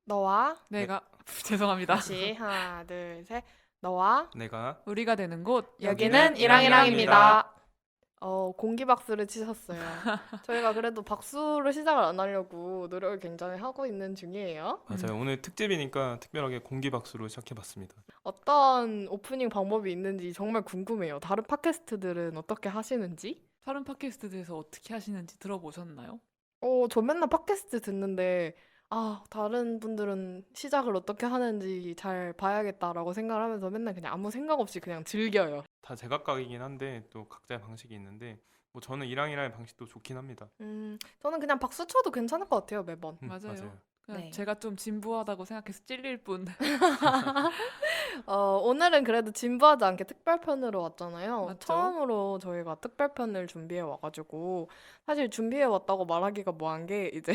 너와 내가 죄송합니다. 다시 하나 둘 셋. 너와 내가 우리가 되는 곳 여기는 이랑이랑입니다. 공기 박수를 치셨어요. 저희가 그래도 박수로 시작을 안 하려고 노력을 굉장히 하고 있는 중이에요. 맞아요. 오늘 특집이니까 특별하게 공기 박수로 시작해봤습니다. 어떤 오프닝 방법이 있는지 정말 궁금해요. 다른 팟캐스트들은 어떻게 하시는지? 다른 팟캐스트에서 어떻게 하시는지 들어보셨나요? 저 맨날 팟캐스트 듣는데 다른 분들은 시작을 어떻게 하는지 잘 봐야겠다라고 생각을 하면서 맨날 그냥 아무 생각 없이 그냥 즐겨요. 다 제각각이긴 한데 또 각자의 방식이 있는데 뭐 저는 이랑이랑의 방식도 좋긴 합니다. 저는 그냥 박수 쳐도 괜찮을 것 같아요, 매번. 맞아요. 그냥 네. 제가 좀 진부하다고 생각해서 찔릴 뿐. 오늘은 그래도 진부하지 않게 특별편으로 왔잖아요. 맞죠? 처음으로 저희가 특별편을 준비해 와가지고 사실 준비해 왔다고 말하기가 뭐한 게 이제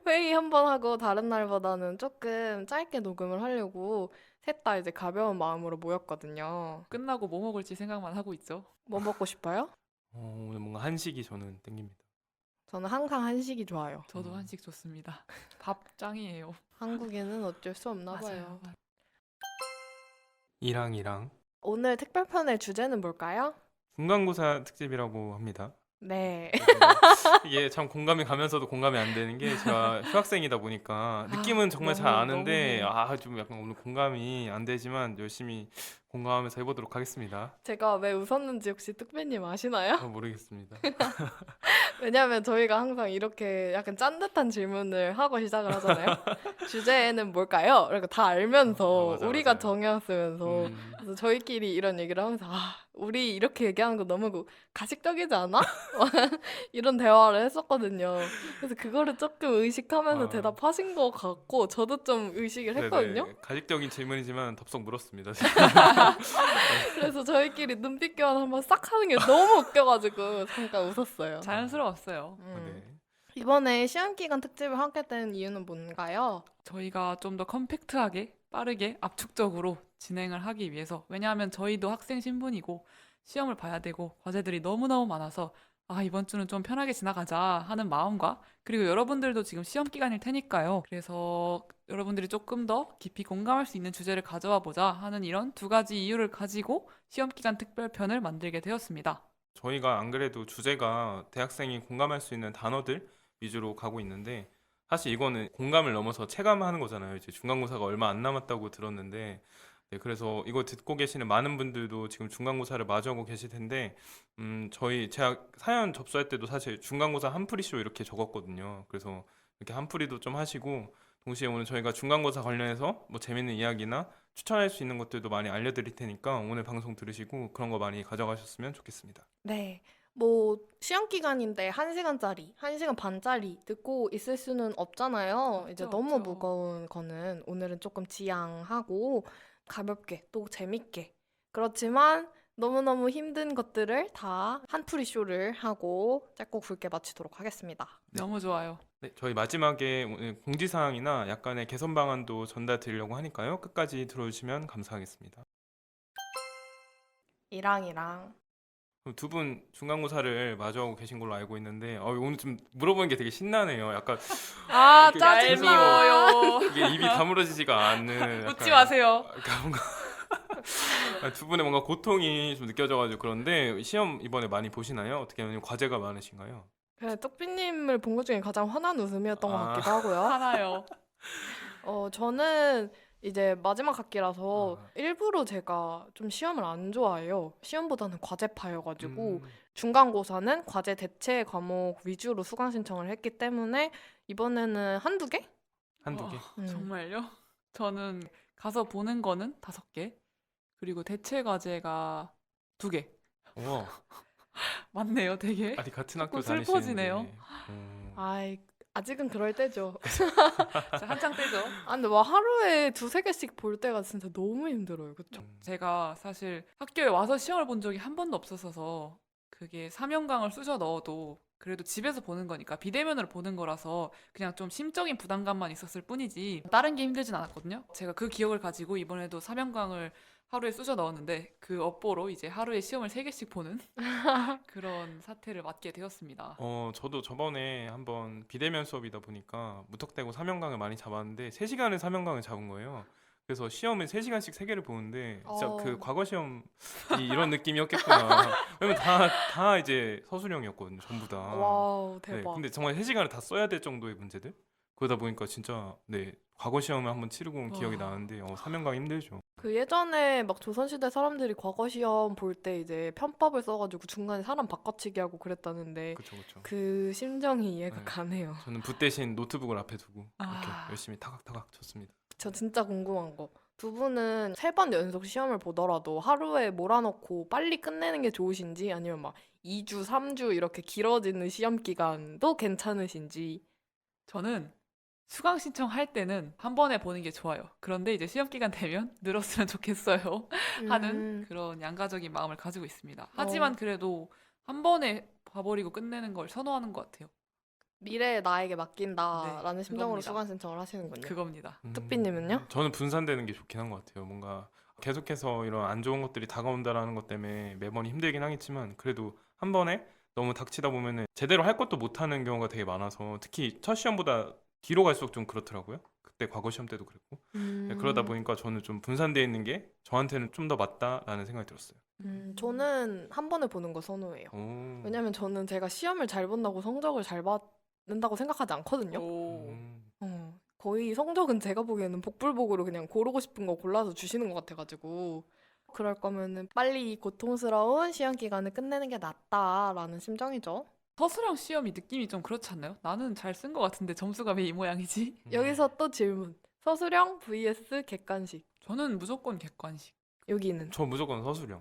회의 한 번 하고 다른 날보다는 조금 짧게 녹음을 하려고 셋 다 이제 가벼운 마음으로 모였거든요. 끝나고 뭐 먹을지 생각만 하고 있죠. 뭐 먹고 싶어요? 오늘 뭔가 한식이 저는 땡깁니다. 저는 항상 한식이 좋아요. 저도 한식 좋습니다. 밥 짱이에요. 한국에는 어쩔 수 없나 봐요. 맞아요. 이랑이랑 오늘 특별편의 주제는 뭘까요? 중간고사 특집이라고 합니다. 네. 이게 참 공감이 가면서도 공감이 안 되는 게 제가 휴학생이다 보니까 느낌은 정말 잘 너무, 아는데 너무. 좀 약간 오늘 공감이 안 되지만 열심히 공감하면서 해보도록 하겠습니다. 제가 왜 웃었는지 혹시 뚝배님 아시나요? 모르겠습니다. 왜냐면 저희가 항상 이렇게 약간 짠듯한 질문을 하고 시작을 하잖아요. 주제는 뭘까요? 그러니까 다 알면서 맞아, 우리가 맞아요. 정해왔으면서 그래서 저희끼리 이런 얘기를 하면서 우리 이렇게 얘기하는 거 너무 가식적이지 않아? 이런 대화를 했었거든요. 그래서 그거를 조금 의식하면서 아. 대답하신 것 같고 저도 좀 의식을 했거든요. 네네. 가식적인 질문이지만 덥석 물었습니다. 그래서 저희끼리 눈빛 교환 한번 싹 하는 게 너무 웃겨가지고 잠깐 웃었어요. 자연스러웠어요. 네. 이번에 시험 기간 특집을 하게 된 이유는 뭔가요? 저희가 좀 더 컴팩트하게, 빠르게, 압축적으로 진행을 하기 위해서. 왜냐하면 저희도 학생 신분이고 시험을 봐야 되고 과제들이 너무너무 많아서 이번 주는 좀 편하게 지나가자 하는 마음과 그리고 여러분들도 지금 시험 기간일 테니까요. 그래서 여러분들이 조금 더 깊이 공감할 수 있는 주제를 가져와 보자 하는 이런 두 가지 이유를 가지고 시험 기간 특별편을 만들게 되었습니다. 저희가 안 그래도 주제가 대학생이 공감할 수 있는 단어들 위주로 가고 있는데 사실 이거는 공감을 넘어서 체감하는 거잖아요. 이제 중간고사가 얼마 안 남았다고 들었는데 네, 그래서 이거 듣고 계시는 많은 분들도 지금 중간고사를 마주하고 계실 텐데 제가 사연 접수할 때도 사실 중간고사 한풀이쇼 이렇게 적었거든요. 그래서 이렇게 한풀이도 좀 하시고 동시에 오늘 저희가 중간고사 관련해서 뭐 재밌는 이야기나 추천할 수 있는 것들도 많이 알려드릴 테니까 오늘 방송 들으시고 그런 거 많이 가져가셨으면 좋겠습니다. 네. 뭐 시험 기간인데 1시간짜리, 1시간 반짜리 듣고 있을 수는 없잖아요. 이제 없죠, 너무 없죠. 무거운 거는 오늘은 조금 지양하고 가볍게 또 재밌게. 그렇지만 너무너무 힘든 것들을 다 한풀이 쇼를 하고 짧고 굵게 마치도록 하겠습니다. 네. 너무 좋아요. 네, 저희 마지막에 오늘 공지사항이나 약간의 개선 방안도 전달 드리려고 하니까요. 끝까지 들어주시면 감사하겠습니다. 이랑이랑 두 분 중간고사를 마주하고 계신 걸로 알고 있는데 오늘 좀 물어보는 게 되게 신나네요. 약간 이렇게 짜증나. 얄미워요. 이게 입이 다물어지지가 않는 웃지 마세요. 뭔가 두 분의 뭔가 고통이 좀 느껴져가지고 그런데 시험 이번에 많이 보시나요? 어떻게 하면 과제가 많으신가요? 그래, 떡비님을 본 것 중에 가장 환한 웃음이었던 것 같기도 하고요. 하나요. 저는 이제 마지막 학기라서 아. 일부러 제가 좀 시험을 안 좋아해요. 시험보다는 과제파여가지고 음, 중간고사는 과제 대체 과목 위주로 수강 신청을 했기 때문에 이번에는 한두 개? 한두 개. 정말요? 저는 가서 보는 거는 5개, 그리고 대체 과제가 2개. 우와, 맞네요, 되게. 아니 같은 조금 학교 슬퍼지네요. 다니시는데. 아이, 아직은 그럴 때죠. 진짜 한창 때죠. 근데 막 하루에 두세 개씩 볼 때가 진짜 너무 힘들어요. 그쵸? 제가 사실 학교에 와서 시험을 본 적이 한 번도 없었어서 그게 사명강을 쑤셔 넣어도 그래도 집에서 보는 거니까 비대면으로 보는 거라서 그냥 좀 심적인 부담감만 있었을 뿐이지 다른 게 힘들진 않았거든요. 제가 그 기억을 가지고 이번에도 사명강을 하루에 쑤셔 넣었는데 그 업보로 이제 하루에 시험을 3개씩 보는 그런 사태를 맞게 되었습니다. 저도 저번에 한번 비대면 수업이다 보니까 무턱대고 사명강을 많이 잡았는데 3시간을 사명강을 잡은 거예요. 그래서 시험을 3시간씩 3개를 보는데 진짜 그 어, 과거 시험이 이런 느낌이었겠구나. 왜냐면 다 이제 서술형이었거든요. 전부 다. 와우, 네, 대박. 근데 정말 3시간을 다 써야 될 정도의 문제들? 그러다 보니까 진짜 네, 과거 시험을 한번 치르고 온 기억이 와, 나는데 사명강 힘들죠. 그 예전에 막 조선시대 사람들이 과거 시험 볼 때 이제 편법을 써가지고 중간에 사람 바꿔치기 하고 그랬다는데 그쵸, 그쵸. 그 심정이 이해가 네, 가네요. 저는 붓 대신 노트북을 앞에 두고 이렇게 아, 열심히 타각타각 쳤습니다. 저 진짜 궁금한 거. 두 분은 3번 연속 시험을 보더라도 하루에 몰아넣고 빨리 끝내는 게 좋으신지 아니면 막 2주, 3주 이렇게 길어지는 시험 기간도 괜찮으신지. 저는 수강 신청할 때는 한 번에 보는 게 좋아요. 그런데 이제 시험 기간 되면 늘었으면 좋겠어요. 하는 음, 그런 양가적인 마음을 가지고 있습니다. 어, 하지만 그래도 한 번에 봐버리고 끝내는 걸 선호하는 것 같아요. 미래의 나에게 네, 맡긴다라는 심정으로 그겁니다. 수강 신청을 하시는군요. 그겁니다. 뚜삐님은요? 저는 분산되는 게 좋긴 한 것 같아요. 뭔가 계속해서 이런 안 좋은 것들이 다가온다라는 것 때문에 매번 힘들긴 하겠지만 그래도 한 번에 너무 닥치다 보면은 제대로 할 것도 못하는 경우가 되게 많아서 특히 첫 시험보다 뒤로 갈수록 좀 그렇더라고요. 그때 과거 시험 때도 그랬고. 네, 그러다 음, 보니까 저는 좀 분산되어 있는 게 저한테는 좀 더 맞다라는 생각이 들었어요. 저는 한 번에 보는 거 선호해요. 오, 왜냐면 저는 제가 시험을 잘 본다고 성적을 잘 받는다고 생각하지 않거든요. 오, 거의 성적은 제가 보기에는 복불복으로 그냥 고르고 싶은 거 골라서 주시는 것 같아가지고 그럴 거면은 빨리 이 고통스러운 시험 기간을 끝내는 게 낫다라는 심정이죠. 서술형 시험이 느낌이 좀 그렇지 않나요? 나는 잘 쓴 것 같은데 점수가 왜 이 모양이지? 여기서 또 질문. 서술형 vs 객관식. 저는 무조건 객관식. 여기는 저 무조건 서술형.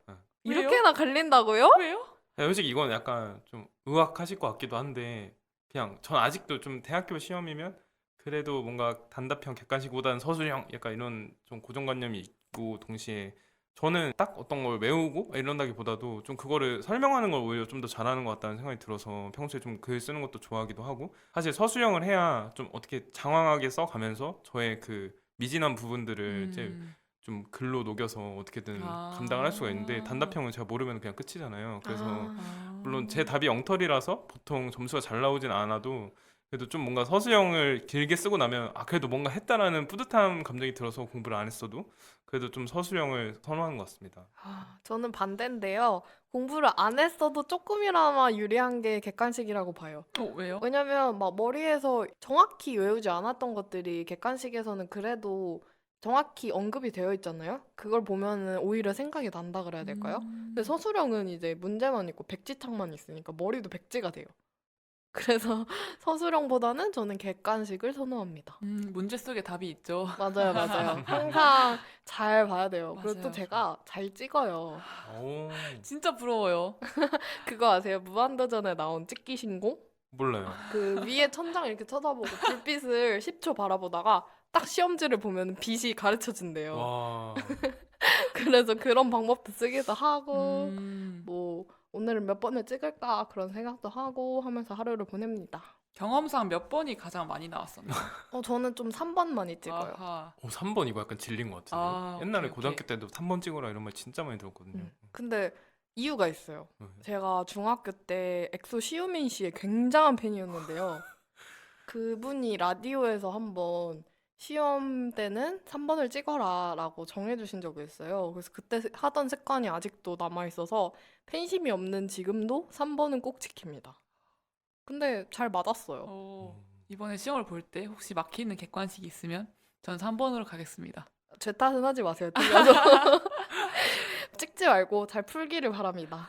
네. 왜요? 이렇게나 갈린다고요? 왜요? 네, 솔직히 이건 약간 좀 의학하실 것 같기도 한데 그냥 전 아직도 좀 대학교 시험이면 그래도 뭔가 단답형 객관식보다는 서술형 약간 이런 좀 고정관념이 있고 동시에 저는 딱 어떤 걸 외우고 이런다기보다도 좀 그거를 설명하는 걸 오히려 좀 더 잘하는 것 같다는 생각이 들어서 평소에 좀 글 쓰는 것도 좋아하기도 하고 사실 서술형을 해야 좀 어떻게 장황하게 써가면서 저의 그 미진한 부분들을 이제 음, 좀 글로 녹여서 어떻게든 감당을 할 수가 있는데 아, 단답형은 제가 모르면 그냥 끝이잖아요. 그래서 아, 물론 제 아, 답이 엉터리라서 보통 점수가 잘 나오진 않아도 그래도 좀 뭔가 서술형을 길게 쓰고 나면 그래도 뭔가 했다라는 뿌듯한 감정이 들어서 공부를 안 했어도 그래도 좀 서술형을 선호하는 것 같습니다. 저는 반대인데요. 공부를 안 했어도 조금이나마 유리한 게 객관식이라고 봐요. 왜요? 왜냐면 막 머리에서 정확히 외우지 않았던 것들이 객관식에서는 그래도 정확히 언급이 되어 있잖아요. 그걸 보면은 오히려 생각이 난다 그래야 될까요? 근데 음, 서술형은 이제 문제만 있고 백지창만 있으니까 머리도 백지가 돼요. 그래서 서술형보다는 저는 객관식을 선호합니다. 문제 속에 답이 있죠. 맞아요, 맞아요. 항상 잘 봐야 돼요. 그리고 또 맞아요. 제가 잘 찍어요. 오, 진짜 부러워요. 그거 아세요? 무한도전에 나온 찍기 신공? 몰라요. 그 위에 천장 이렇게 쳐다보고 불빛을 10초 바라보다가 딱 시험지를 보면 빛이 가르쳐진대요. 와, 그래서 그런 방법도 쓰기도 하고, 음, 뭐, 오늘은 몇 번을 찍을까 그런 생각도 하고 하면서 하루를 보냅니다. 경험상 몇 번이 가장 많이 나왔었나요? 저는 좀 3번 많이 찍어요. 아하. 3번 이거 약간 질린 것 같은데요. 아, 옛날에 오케이, 오케이. 고등학교 때도 3번 찍어라 이런 말 진짜 많이 들었거든요. 근데 이유가 있어요. 네. 제가 중학교 때 엑소 시우민 씨의 굉장한 팬이었는데요. 그분이 라디오에서 한번 시험 때는 3번을 찍어라 라고 정해주신 적이 있어요. 그래서 그때 하던 습관이 아직도 남아있어서 팬심이 없는 지금도 3번은 꼭 지킵니다. 근데 잘 맞았어요. 음. 이번에 시험을 볼 때 혹시 막히는 객관식이 있으면 전 3번으로 가겠습니다. 제 탓은 하지 마세요. 틀려도. 찍지 말고 잘 풀기를 바랍니다.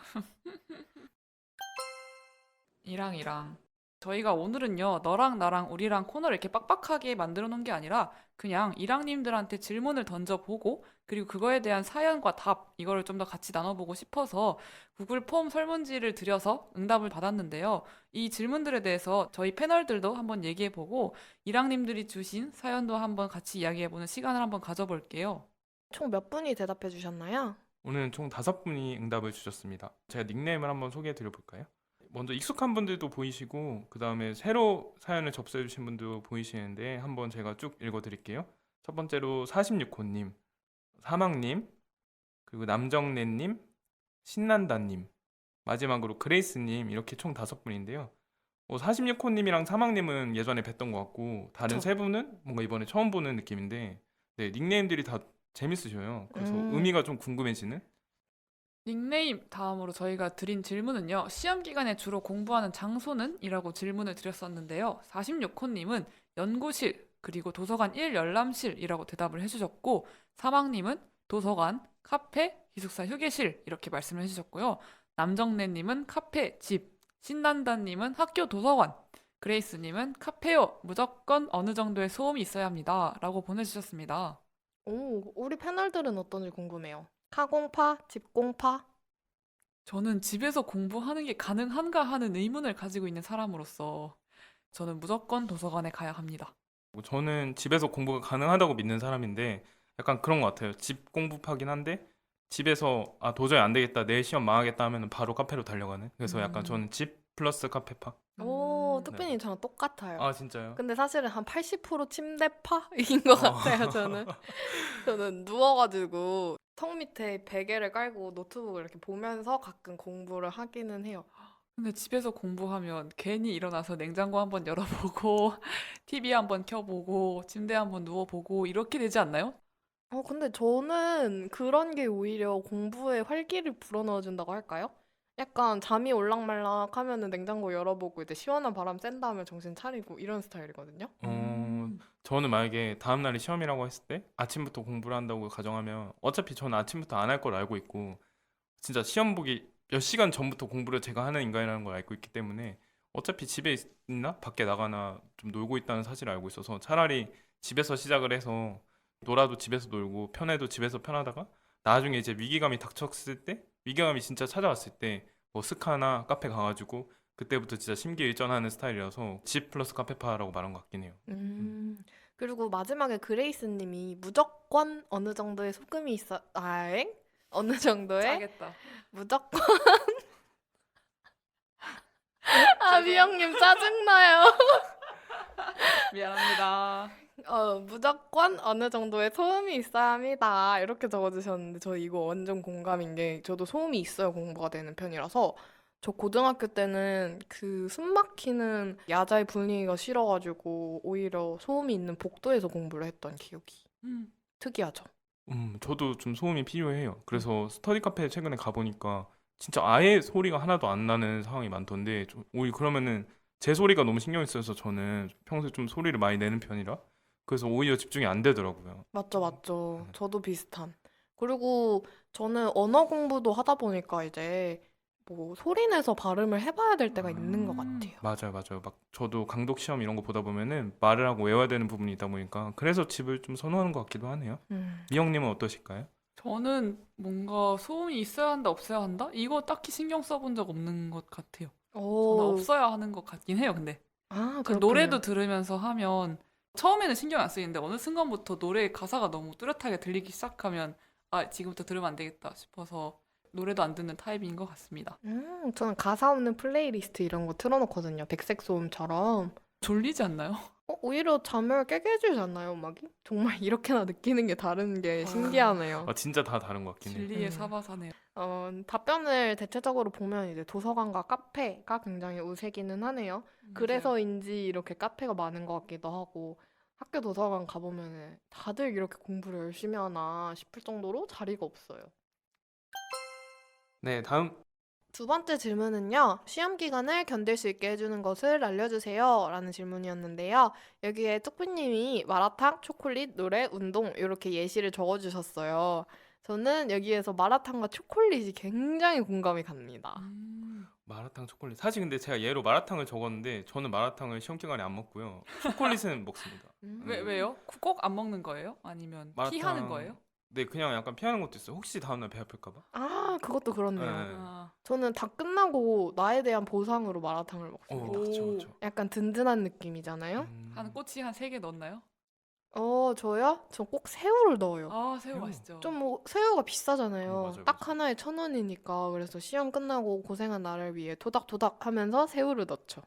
이랑 저희가 오늘은요 너랑 나랑 우리랑 코너를 이렇게 빡빡하게 만들어 놓은 게 아니라 그냥 이랑님들한테 질문을 던져보고 그리고 그거에 대한 사연과 답 이거를 좀 더 같이 나눠보고 싶어서 구글 폼 설문지를 들여서 응답을 받았는데요. 이 질문들에 대해서 저희 패널들도 한번 얘기해보고 이랑님들이 주신 사연도 한번 같이 이야기해보는 시간을 한번 가져볼게요. 총 몇 분이 대답해 주셨나요? 오늘은 총 5분이 응답을 주셨습니다. 제가 닉네임을 한번 소개해 드려 볼까요? 먼저 익숙한 분들도 보이시고 그 다음에 새로 사연을 접수해 주신 분도 보이시는데 한번 제가 쭉 읽어 드릴게요. 첫 번째로 46호님 사막님, 그리고 남정래님, 신난다님, 마지막으로 그레이스님 이렇게 총 5분인데요. 46호님이랑 사막님은 예전에 뵀던 것 같고 다른 그쵸. 세 분은 뭔가 이번에 처음 보는 느낌인데 네, 닉네임들이 다 재밌으셔요. 그래서 음. 의미가 좀 궁금해지는? 닉네임 다음으로 저희가 드린 질문은요. 시험 기간에 주로 공부하는 장소는? 이라고 질문을 드렸었는데요. 46호님은 연구실 그리고 도서관 1열람실이라고 대답을 해주셨고 사막님은 도서관, 카페, 기숙사 휴게실 이렇게 말씀을 해주셨고요. 남정래님은 카페, 집, 신난다님은 학교 도서관, 그레이스님은 카페요. 무조건 어느 정도의 소음이 있어야 합니다. 라고 보내주셨습니다. 오, 우리 패널들은 어떤지 궁금해요. 카공파, 집공파? 저는 집에서 공부하는 게 가능한가 하는 의문을 가지고 있는 사람으로서 저는 무조건 도서관에 가야 합니다. 저는 집에서 공부가 가능하다고 믿는 사람인데 약간 그런 것 같아요. 집 공부파긴 한데 집에서 아 도저히 안 되겠다 내 시험 망하겠다 하면 바로 카페로 달려가는. 그래서 약간 음, 저는 집 플러스 카페파. 오, 음, 네. 특별히 저랑 똑같아요. 아 진짜요? 근데 사실은 한 80% 침대파인 것 어. 같아요, 저는. 저는 누워가지고 턱 밑에 베개를 깔고 노트북을 이렇게 보면서 가끔 공부를 하기는 해요. 근데 집에서 공부하면 괜히 일어나서 냉장고 한번 열어보고 TV 한번 켜보고 침대 한번 누워보고 이렇게 되지 않나요? 근데 저는 그런 게 오히려 공부에 활기를 불어넣어준다고 할까요? 약간 잠이 올락말락 하면은 냉장고 열어보고 이제 시원한 바람 쐰 다음에 정신 차리고 이런 스타일이거든요. 어, 음, 저는 만약에 다음날이 시험이라고 했을 때 아침부터 공부를 한다고 가정하면 어차피 저는 아침부터 안 할 걸 알고 있고 진짜 시험 보기 몇 시간 전부터 공부를 제가 하는 인간이라는 걸 알고 있기 때문에 어차피 집에 있나 밖에 나가나 좀 놀고 있다는 사실을 알고 있어서 차라리 집에서 시작을 해서 놀아도 집에서 놀고 편해도 집에서 편하다가 나중에 이제 위기감이 닥쳤을 때 위기감이 진짜 찾아왔을 때 뭐 스카나 카페 가가지고 그때부터 진짜 심기일전하는 스타일이라서 집 플러스 카페파라고 말한 것 같긴 해요. 음. 그리고 마지막에 그레이스 님이 무조건 어느 정도의 소금이 있어, 아엥? 어느 정도의? 짜겠다. 무조건. 아, 미영님 짜증나요. 미안합니다. 무조건 어느 정도의 소음이 있어야 합니다. 이렇게 적어주셨는데 저 이거 완전 공감인 게 저도 소음이 있어야 공부가 되는 편이라서 저 고등학교 때는 그 숨 막히는 야자의 분위기가 싫어가지고 오히려 소음이 있는 복도에서 공부를 했던 기억이 음, 특이하죠. 저도 좀 소음이 필요해요. 음. 그래서 스터디 카페 최근에 가보니까 진짜 아예 소리가 하나도 안 나는 상황이 많던데 오히려 그러면은 제 소리가 너무 신경이 쓰여서 저는 평소에 좀 소리를 많이 내는 편이라 그래서 오히려 집중이 안 되더라고요. 맞죠, 맞죠. 네. 저도 비슷한. 그리고 저는 언어 공부도 하다 보니까 이제 뭐 소리 내서 발음을 해봐야 될 때가 있는 것 음. 같아요. 맞아요, 맞아요. 막 저도 강독 시험 이런 거 보다 보면은 말을 하고 외워야 되는 부분이 있다 보니까 그래서 집을 좀 선호하는 것 같기도 하네요. 음. 미영님은 어떠실까요? 저는 뭔가 소음이 있어야 한다, 없어야 한다? 이거 딱히 신경 써본 적 없는 것 같아요. 저는 오, 없어야 하는 것 같긴 해요, 근데. 아, 그 노래도 그렇군요. 들으면서 하면 처음에는 신경 안 쓰이는데 어느 순간부터 노래 가사가 너무 뚜렷하게 들리기 시작하면 아, 지금부터 들으면 안 되겠다 싶어서 노래도 안 듣는 타입인 것 같습니다. 저는 가사 없는 플레이리스트 이런 거 틀어놓거든요. 백색 소음처럼. 졸리지 않나요? 오히려 잠을 깨게 해주지 않나요, 음악이? 정말 이렇게나 느끼는 게 다른 게 신기하네요. 진짜 다 다른 것 같긴 해요. 진리의 음. 사바사네요. 답변을 대체적으로 보면 이제 도서관과 카페가 굉장히 우세기는 하네요. 맞아요. 그래서인지 이렇게 카페가 많은 것 같기도 하고 학교 도서관 가보면 다들 이렇게 공부를 열심히 하나 싶을 정도로 자리가 없어요. 네, 다음. 두 번째 질문은요. 시험 기간을 견딜 수 있게 해주는 것을 알려주세요. 라는 질문이었는데요. 여기에 뚝배님이 마라탕, 초콜릿, 노래, 운동 이렇게 예시를 적어주셨어요. 저는 여기에서 마라탕과 초콜릿이 굉장히 공감이 갑니다. 마라탕 초콜릿. 사실 근데 제가 예로 마라탕을 적었는데 저는 마라탕을 시험 기간에 안 먹고요. 초콜릿은 먹습니다. 왜요? 꼭 안 먹는 거예요? 아니면 피하는 마라탕. 거예요? 네, 그냥 약간 피하는 것도 있어요. 혹시 다음날 배 아플까 봐? 아, 그것도 그렇네요. 네. 아, 저는 다 끝나고 나에 대한 보상으로 마라탕을 먹습니다. 오. 그렇죠, 그렇죠. 약간 든든한 느낌이잖아요. 한 꼬치 한 3개 넣었나요? 저요? 저 꼭 새우를 넣어요. 아, 새우 새우. 맛있죠. 좀 뭐 새우가 비싸잖아요. 맞아요, 딱 맞아요. 하나에 1,000원이니까. 그래서 시험 끝나고 고생한 나를 위해 토닥토닥 하면서 새우를 넣죠.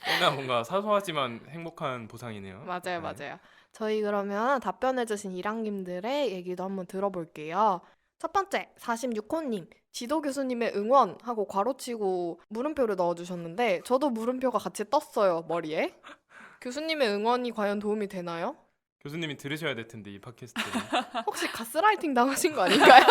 꽤나 뭔가 사소하지만 행복한 보상이네요. 맞아요, 네. 맞아요. 저희 그러면 답변해주신 일항님들의 얘기도 한번 들어볼게요. 첫 번째, 46호님. 지도 교수님의 응원 하고 괄호치고 물음표를 넣어주셨는데 저도 물음표가 같이 떴어요, 머리에. 교수님의 응원이 과연 도움이 되나요? 교수님이 들으셔야 될 텐데 이 팟캐스트를. 혹시 가스라이팅 당하신 거 아닌가요?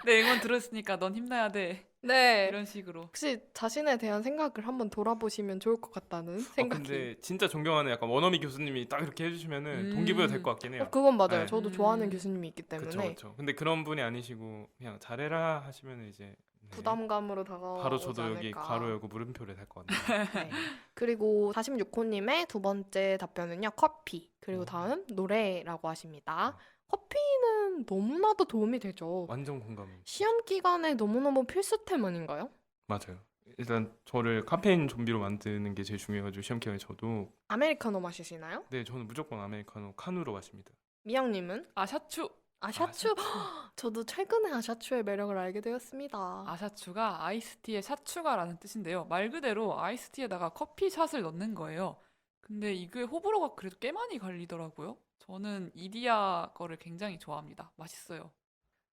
내 응원 들었으니까 넌 힘내야 돼. 네. 이런 식으로. 혹시 자신에 대한 생각을 한번 돌아보시면 좋을 것 같다는 생각이. 근데 진짜 존경하는 약간 원어민 교수님이 딱 이렇게 해주시면은 동기부여 될 것 같긴 해요. 그건 맞아요. 네. 저도 좋아하는 교수님이 있기 때문에 그쵸, 그쵸. 근데 그런 분이 아니시고 그냥 잘해라 하시면 이제 네. 부담감으로 다가오지 바로 저도 여기 않을까. 괄호 열고 물음표를 달 것 같네요. 네. 그리고 46호님의 두 번째 답변은요. 커피. 그리고 다음 노래라고 하십니다. 커피는 너무나도 도움이 되죠. 완전 공감. 시험 기간에 너무너무 필수템 아닌가요? 맞아요. 일단 저를 카페인 좀비로 만드는 게 제일 중요해가지고 시험 기간에 저도 아메리카노 마시시나요? 네 저는 무조건 아메리카노 칸으로 마십니다. 미영님은? 아샤추. 아샤추? 저도 최근에 아샤추의 매력을 알게 되었습니다. 아샤추가 아이스티에 샷추가라는 뜻인데요. 말 그대로 아이스티에다가 커피샷을 넣는 거예요. 근데 이게 호불호가 그래도 꽤 많이 갈리더라고요. 저는 이디야 거를 굉장히 좋아합니다. 맛있어요.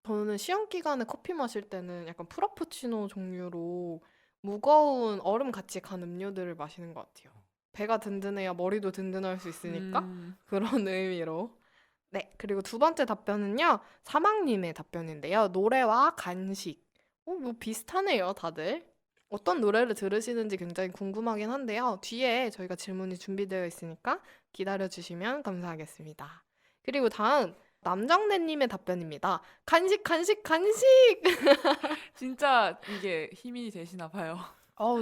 저는 시험 기간에 커피 마실 때는 약간 프라푸치노 종류로 무거운 얼음 같이 간 음료들을 마시는 것 같아요. 배가 든든해야 머리도 든든할 수 있으니까 그런 의미로. 네, 그리고 두 번째 답변은요. 사막님의 답변인데요. 노래와 간식. 뭐 비슷하네요, 다들. 어떤 노래를 들으시는지 굉장히 궁금하긴 한데요. 뒤에 저희가 질문이 준비되어 있으니까 기다려주시면 감사하겠습니다. 그리고 다음 남정래님의 답변입니다. 간식, 간식, 간식! 진짜 이게 힘이 되시나 봐요.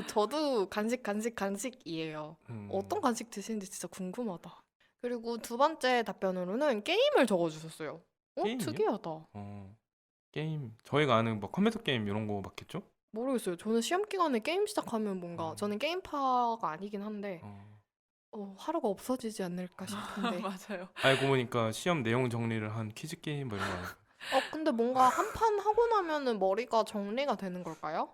저도 간식, 간식, 간식이에요. 어떤 간식 드시는지 진짜 궁금하다. 그리고 두 번째 답변으로는 게임을 적어주셨어요. 게임이요? 특이하다. 게임 저희가 아는 뭐 컴퓨터 게임 이런 거 맞겠죠? 모르겠어요. 저는 시험 기간에 게임 시작하면 뭔가 저는 게임파가 아니긴 한데 하루가 없어지지 않을까 싶은데. 맞아요. 알고 보니까 시험 내용 정리를 한 퀴즈 게임 뭐 이런 거 알고. 근데 뭔가 한 판 하고 나면은 머리가 정리가 되는 걸까요?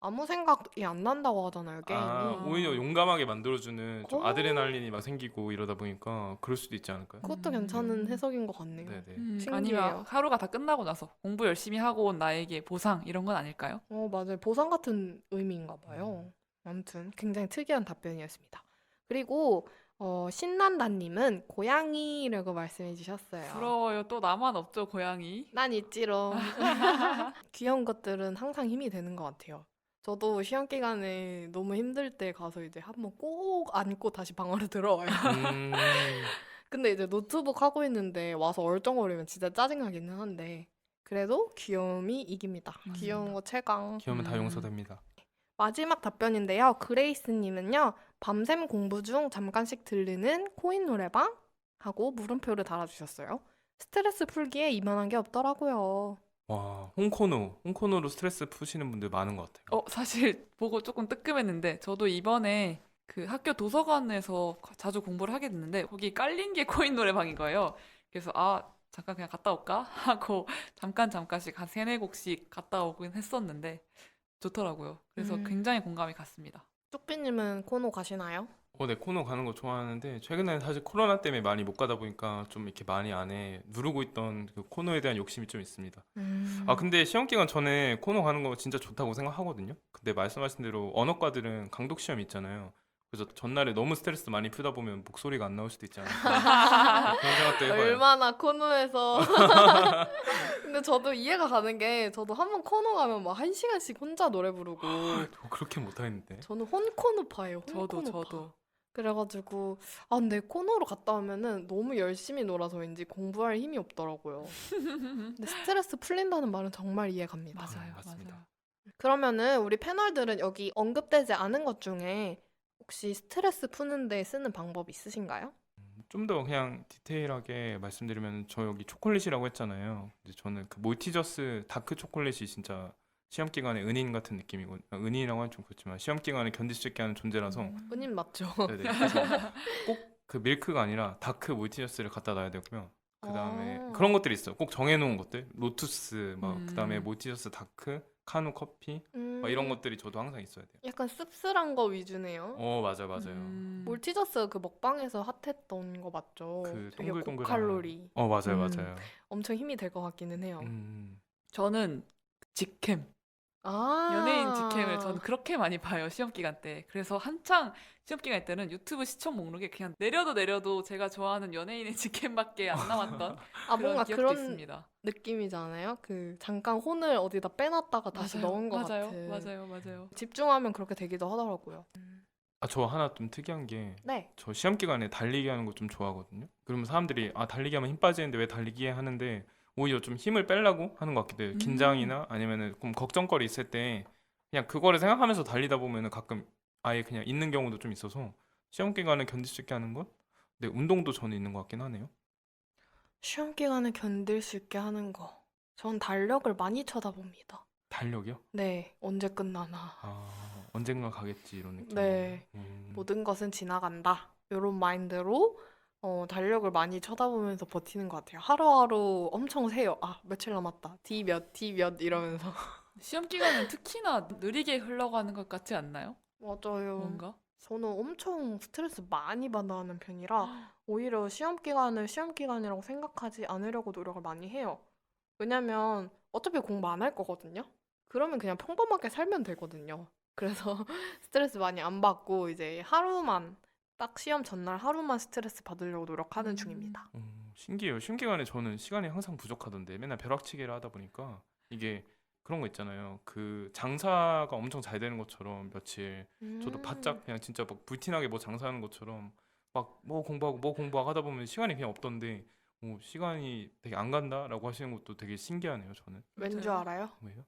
아무 생각이 안 난다고 하잖아요, 게임이. 오히려 용감하게 만들어주는 좀 오. 아드레날린이 막 생기고 이러다 보니까 그럴 수도 있지 않을까요? 그것도 괜찮은 해석인 것 같네요. 네네. 신기해요. 아니면 하루가 다 끝나고 나서 공부 열심히 하고 온 나에게 보상 이런 건 아닐까요? 맞아요. 보상 같은 의미인가 봐요. 아무튼 굉장히 특이한 답변이었습니다. 그리고 신난다님은 고양이라고 말씀해 주셨어요. 부러워요. 또 나만 없죠, 고양이. 난 있지롱. 귀여운 것들은 항상 힘이 되는 것 같아요. 저도 시험 기간에 너무 힘들 때 가서 이제 한번 꼭 안고 다시 방으로 들어와요. 근데 이제 노트북 하고 있는데 와서 얼쩡거리면 진짜 짜증나기는 한데 그래도 귀여움이 이깁니다. 귀여운 거 최강. 귀여우면 다 용서됩니다. 마지막 답변인데요. 그레이스님은요. 밤샘 공부 중 잠깐씩 들르는 코인 노래방? 하고 물음표를 달아주셨어요. 스트레스 풀기에 이만한 게 없더라고요. 와, 홍코노로 스트레스 푸시는 분들 많은 것 같아요. 사실 보고 조금 뜨끔했는데 저도 이번에 그 학교 도서관에서 자주 공부를 하게 됐는데 거기 깔린 게 코인 노래방인 거예요. 그래서 잠깐 그냥 갔다 올까? 하고 잠깐씩 한 3-4곡씩 갔다 오긴 했었는데 좋더라고요. 그래서 굉장히 공감이 갔습니다. 쪽비님은 코노 가시나요? 네, 코너 가는 거 좋아하는데 최근에는 사실 코로나 때문에 많이 못 가다 보니까 좀 이렇게 많이 안에 누르고 있던 그 코너에 대한 욕심이 좀 있습니다. 근데 시험 기간 전에 코너 가는 거 진짜 좋다고 생각하거든요. 근데 말씀하신 대로 언어과들은 강독 시험이 있잖아요. 그래서 전날에 너무 스트레스 많이 풀다 보면 목소리가 안 나올 수도 있지 않을까. 그런 생각도 해봐요. 얼마나 코너에서 근데 저도 이해가 가는 게 저도 한번 코너 가면 막 1시간씩 혼자 노래 부르고 저 그렇게 못하겠는데. 저는 혼코노파예요. 저도. 그래가지고 근데 코너로 갔다 오면은 너무 열심히 놀아서인지 공부할 힘이 없더라고요. 근데 스트레스 풀린다는 말은 정말 이해갑니다. 맞아요. 맞습니다. 그러면은 우리 패널들은 여기 언급되지 않은 것 중에 혹시 스트레스 푸는데 쓰는 방법 있으신가요? 좀 더 그냥 디테일하게 말씀드리면 저 여기 초콜릿이라고 했잖아요. 근데 저는 그 몰티저스 다크 초콜릿이 진짜 시험 기간에 은인 같은 느낌이고 은인이라고 하면 좀 그렇지만 시험 기간에 견딜 수 있게 하는 존재라서 은인 맞죠? 네네. 그래서 꼭 그 밀크가 아니라 다크 몰티저스를 갖다 놔야 되고요. 그다음에 아. 그런 것들이 있어요. 꼭 정해놓은 것들, 로투스 막 그다음에 음. 몰티저스 다크, 카누 커피 막 이런 것들이 저도 항상 있어야 돼요. 약간 씁쓸한 거 위주네요. 맞아요. 몰티저스 그 먹방에서 핫했던 거 맞죠? 그 되게 동글동글한- 고칼로리. 맞아요. 엄청 힘이 될 것 같기는 해요. 저는 직캠. 아. 연예인 직캠을 전 그렇게 많이 봐요, 시험 기간 때. 그래서 한창 시험 기간 때는 유튜브 시청 목록에 그냥 내려도 제가 좋아하는 연예인의 직캠밖에 안 나왔던 아, 그런 뭔가 기억도 그런 있습니다. 느낌이잖아요. 그 잠깐 혼을 어디다 빼놨다가 다시 넣은 것 같은. 맞아요. 집중하면 그렇게 되기도 하더라고요. 저 하나 좀 특이한 게 네. 저 시험 기간에 달리기 하는 거 좀 좋아하거든요. 그러면 사람들이 달리기 하면 힘 빠지는데 왜 달리기 해 하는데 오히려 좀 힘을 빼려고 하는 것 같기도 해요. 긴장이나 아니면은 좀 걱정거리 있을 때 그냥 그거를 생각하면서 달리다 보면은 가끔 아예 그냥 있는 경우도 좀 있어서 시험 기간에 견딜 수 있게 하는 것? 근데 운동도 저는 있는 것 같긴 하네요. 시험 기간에 견딜 수 있게 하는 거. 전 달력을 많이 쳐다봅니다. 달력이요? 네. 언제 끝나나. 언젠가 가겠지 이런 느낌. 네. 모든 것은 지나간다. 이런 마인드로 달력을 많이 쳐다보면서 버티는 것 같아요. 하루하루 엄청 세요. 며칠 남았다. D 몇 이러면서. 시험 기간은 특히나 느리게 흘러가는 것 같지 않나요? 맞아요. 뭔가? 저는 엄청 스트레스 많이 받아하는 편이라 오히려 시험 기간을 시험 기간이라고 생각하지 않으려고 노력을 많이 해요. 왜냐면 어차피 공부 안 할 거거든요. 그러면 그냥 평범하게 살면 되거든요. 그래서 스트레스 많이 안 받고 이제 하루만 딱 시험 전날 하루만 스트레스 받으려고 노력하는 중입니다. 신기해요. 시험 기간에 저는 시간이 항상 부족하던데 맨날 벼락치기를 하다 보니까 이게 그런 거 있잖아요. 그 장사가 엄청 잘 되는 것처럼 며칠 저도 바짝 그냥 진짜 막 불티나게 뭐 장사하는 것처럼 막 뭐 공부하고 하다 보면 시간이 그냥 없던데 시간이 되게 안 간다라고 하시는 것도 되게 신기하네요. 저는. 왠 줄 알아요? 왜요?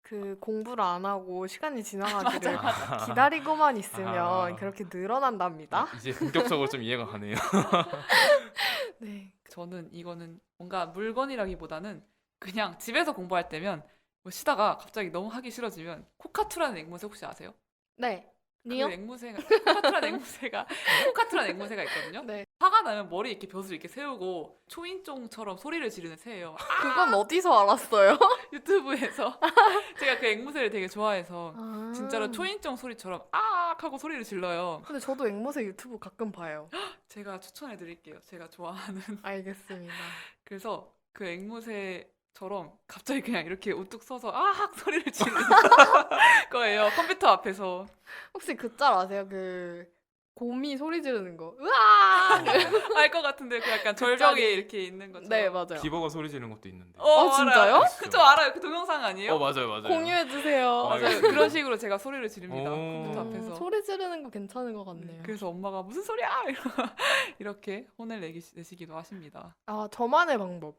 그 공부를 안 하고 시간이 지나가기를 맞아. 기다리고만 있으면 아. 그렇게 늘어난답니다. 이제 본격적으로 좀 이해가 가네요. 네. 저는 이거는 뭔가 물건이라기보다는 그냥 집에서 공부할 때면 뭐 쉬다가 갑자기 너무 하기 싫어지면 코카투라는 앵무새 혹시 아세요? 네. 그 니요? 코카투라는 앵무새가 있거든요. 네. 화가 나면 머리 이렇게 벼슬 이렇게 세우고 초인종처럼 소리를 지르는 새예요. 그건 어디서 알았어요? 유튜브에서 제가 그 앵무새를 되게 좋아해서 진짜로 초인종 소리처럼 아악 하고 소리를 질러요. 근데 저도 앵무새 유튜브 가끔 봐요. 제가 추천해 드릴게요. 제가 좋아하는. 알겠습니다. 그래서 그 앵무새처럼 갑자기 그냥 이렇게 우뚝 서서 아악 소리를 지르는 거예요. 컴퓨터 앞에서. 혹시 그 짤 아세요? 그 곰이 소리 지르는 거. 으아! 알 것 같은데 그 약간 그 절벽에 짤이- 이렇게 있는 것처럼. 네, 맞아요. 비버가 소리 지르는 것도 있는데. 진짜요? 알아요. 있어요. 저 알아요. 그 동영상 아니에요? 맞아요. 공유해 주세요. 아, 맞아요. 그런 식으로 제가 소리를 지릅니다. 오. 컴퓨터 앞에서. 소리 지르는 거 괜찮은 것 같네요. 그래서 엄마가 무슨 소리야? 이렇게 혼을 내시기도 하십니다. 저만의 방법.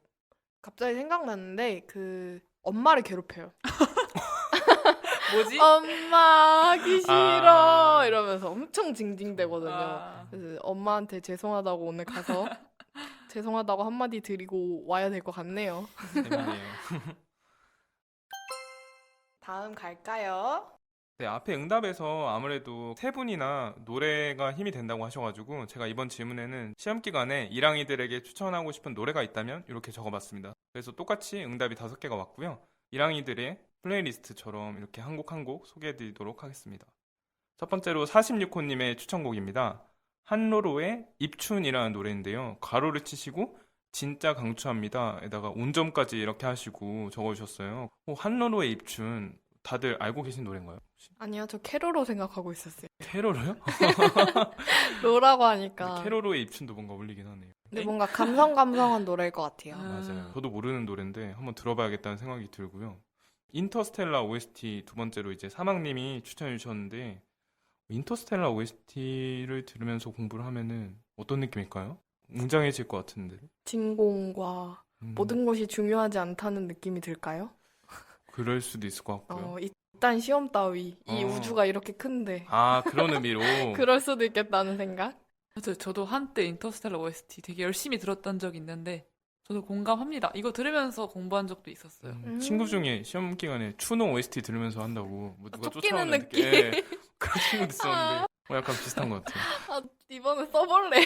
갑자기 생각났는데 그 엄마를 괴롭혀요. 뭐지? 엄마 하기 싫어 아. 이러면서 엄청 징징대거든요. 아, 그래서 엄마한테 죄송하다고 오늘 가서 죄송하다고 한마디 드리고 와야 될 것 같네요. 재밌네요. 다음 갈까요? 네, 앞에 응답에서 아무래도 세 분이나 노래가 힘이 된다고 하셔가지고 제가 이번 질문에는 시험 기간에 1학이들에게 추천하고 싶은 노래가 있다면 이렇게 적어봤습니다. 그래서 똑같이 응답이 5개가 왔고요. 1학이들의 플레이리스트처럼 이렇게 한 곡 한 곡 소개해드리도록 하겠습니다. 첫 번째로 46호님의 추천곡입니다. 한로로의 입춘이라는 노래인데요. 가로를 치시고 진짜 강추합니다. 에다가 온점까지 이렇게 하시고 적어주셨어요. 한로로의 입춘 다들 알고 계신 노래인가요? 혹시? 아니요, 저 캐로로 생각하고 있었어요. 캐로로요? 로라고 하니까. 캐로로의 입춘도 뭔가 울리긴 하네요. 근데 뭔가 감성감성한 노래일 것 같아요. 맞아요. 저도 모르는 노래인데 한번 들어봐야겠다는 생각이 들고요. 인터스텔라 OST 두 번째로 이제 사막님이 추천해 주셨는데 인터스텔라 OST를 들으면서 공부를 하면은 어떤 느낌일까요? 웅장해질 것 같은데. 진공과 모든 것이 중요하지 않다는 느낌이 들까요? 그럴 수도 있을 것 같고요. 이딴 시험 따위 이 어. 우주가 이렇게 큰데 그런 의미로. 그럴 수도 있겠다는 생각? 맞아요. 저도 한때 인터스텔라 OST 되게 열심히 들었던 적이 있는데 저도 공감합니다. 이거 들으면서 공부한 적도 있었어요. 친구 중에 시험 기간에 추노 OST 들으면서 한다고 뭐 누가 쫓기는 쫓아오는 느낌. 예, 그런 친구도 있었는데 약간 비슷한 것 같아요. 아, 이번에 써볼래요.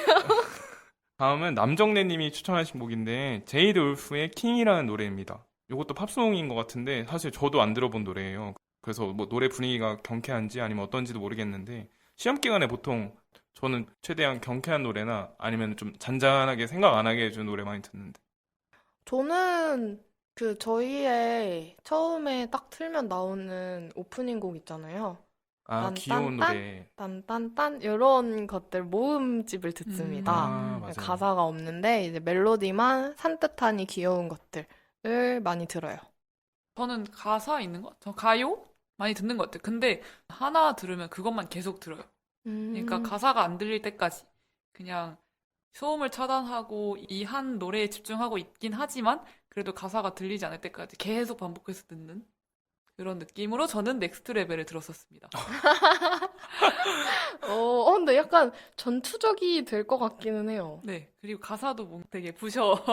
다음은 남정래님이 추천하신 곡인데 제이드 울프의 킹이라는 노래입니다. 이것도 팝송인 것 같은데 사실 저도 안 들어본 노래예요. 그래서 뭐 노래 분위기가 경쾌한지 아니면 어떤지도 모르겠는데 시험 기간에 보통 저는 최대한 경쾌한 노래나 아니면 좀 잔잔하게 생각 안 하게 해주는 노래 많이 듣는데. 저는 그 저희의 처음에 딱 틀면 나오는 오프닝 곡 있잖아요. 아, 귀여운 딴딴딴 노래. 딴딴딴 이런 것들 모음집을 듣습니다. 아, 맞아요. 가사가 없는데 이제 멜로디만 산뜻하니 귀여운 것들을 많이 들어요. 저는 가사 있는 거? 저 가요? 많이 듣는 것 같아요. 근데 하나 들으면 그것만 계속 들어요. 그러니까 음, 가사가 안 들릴 때까지 그냥 소음을 차단하고 이 한 노래에 집중하고 있긴 하지만 그래도 가사가 들리지 않을 때까지 계속 반복해서 듣는 그런 느낌으로 저는 넥스트 레벨을 들었었습니다. 근데 약간 전투적이 될 것 같기는 해요. 네, 그리고 가사도 뭔가 되게 부셔.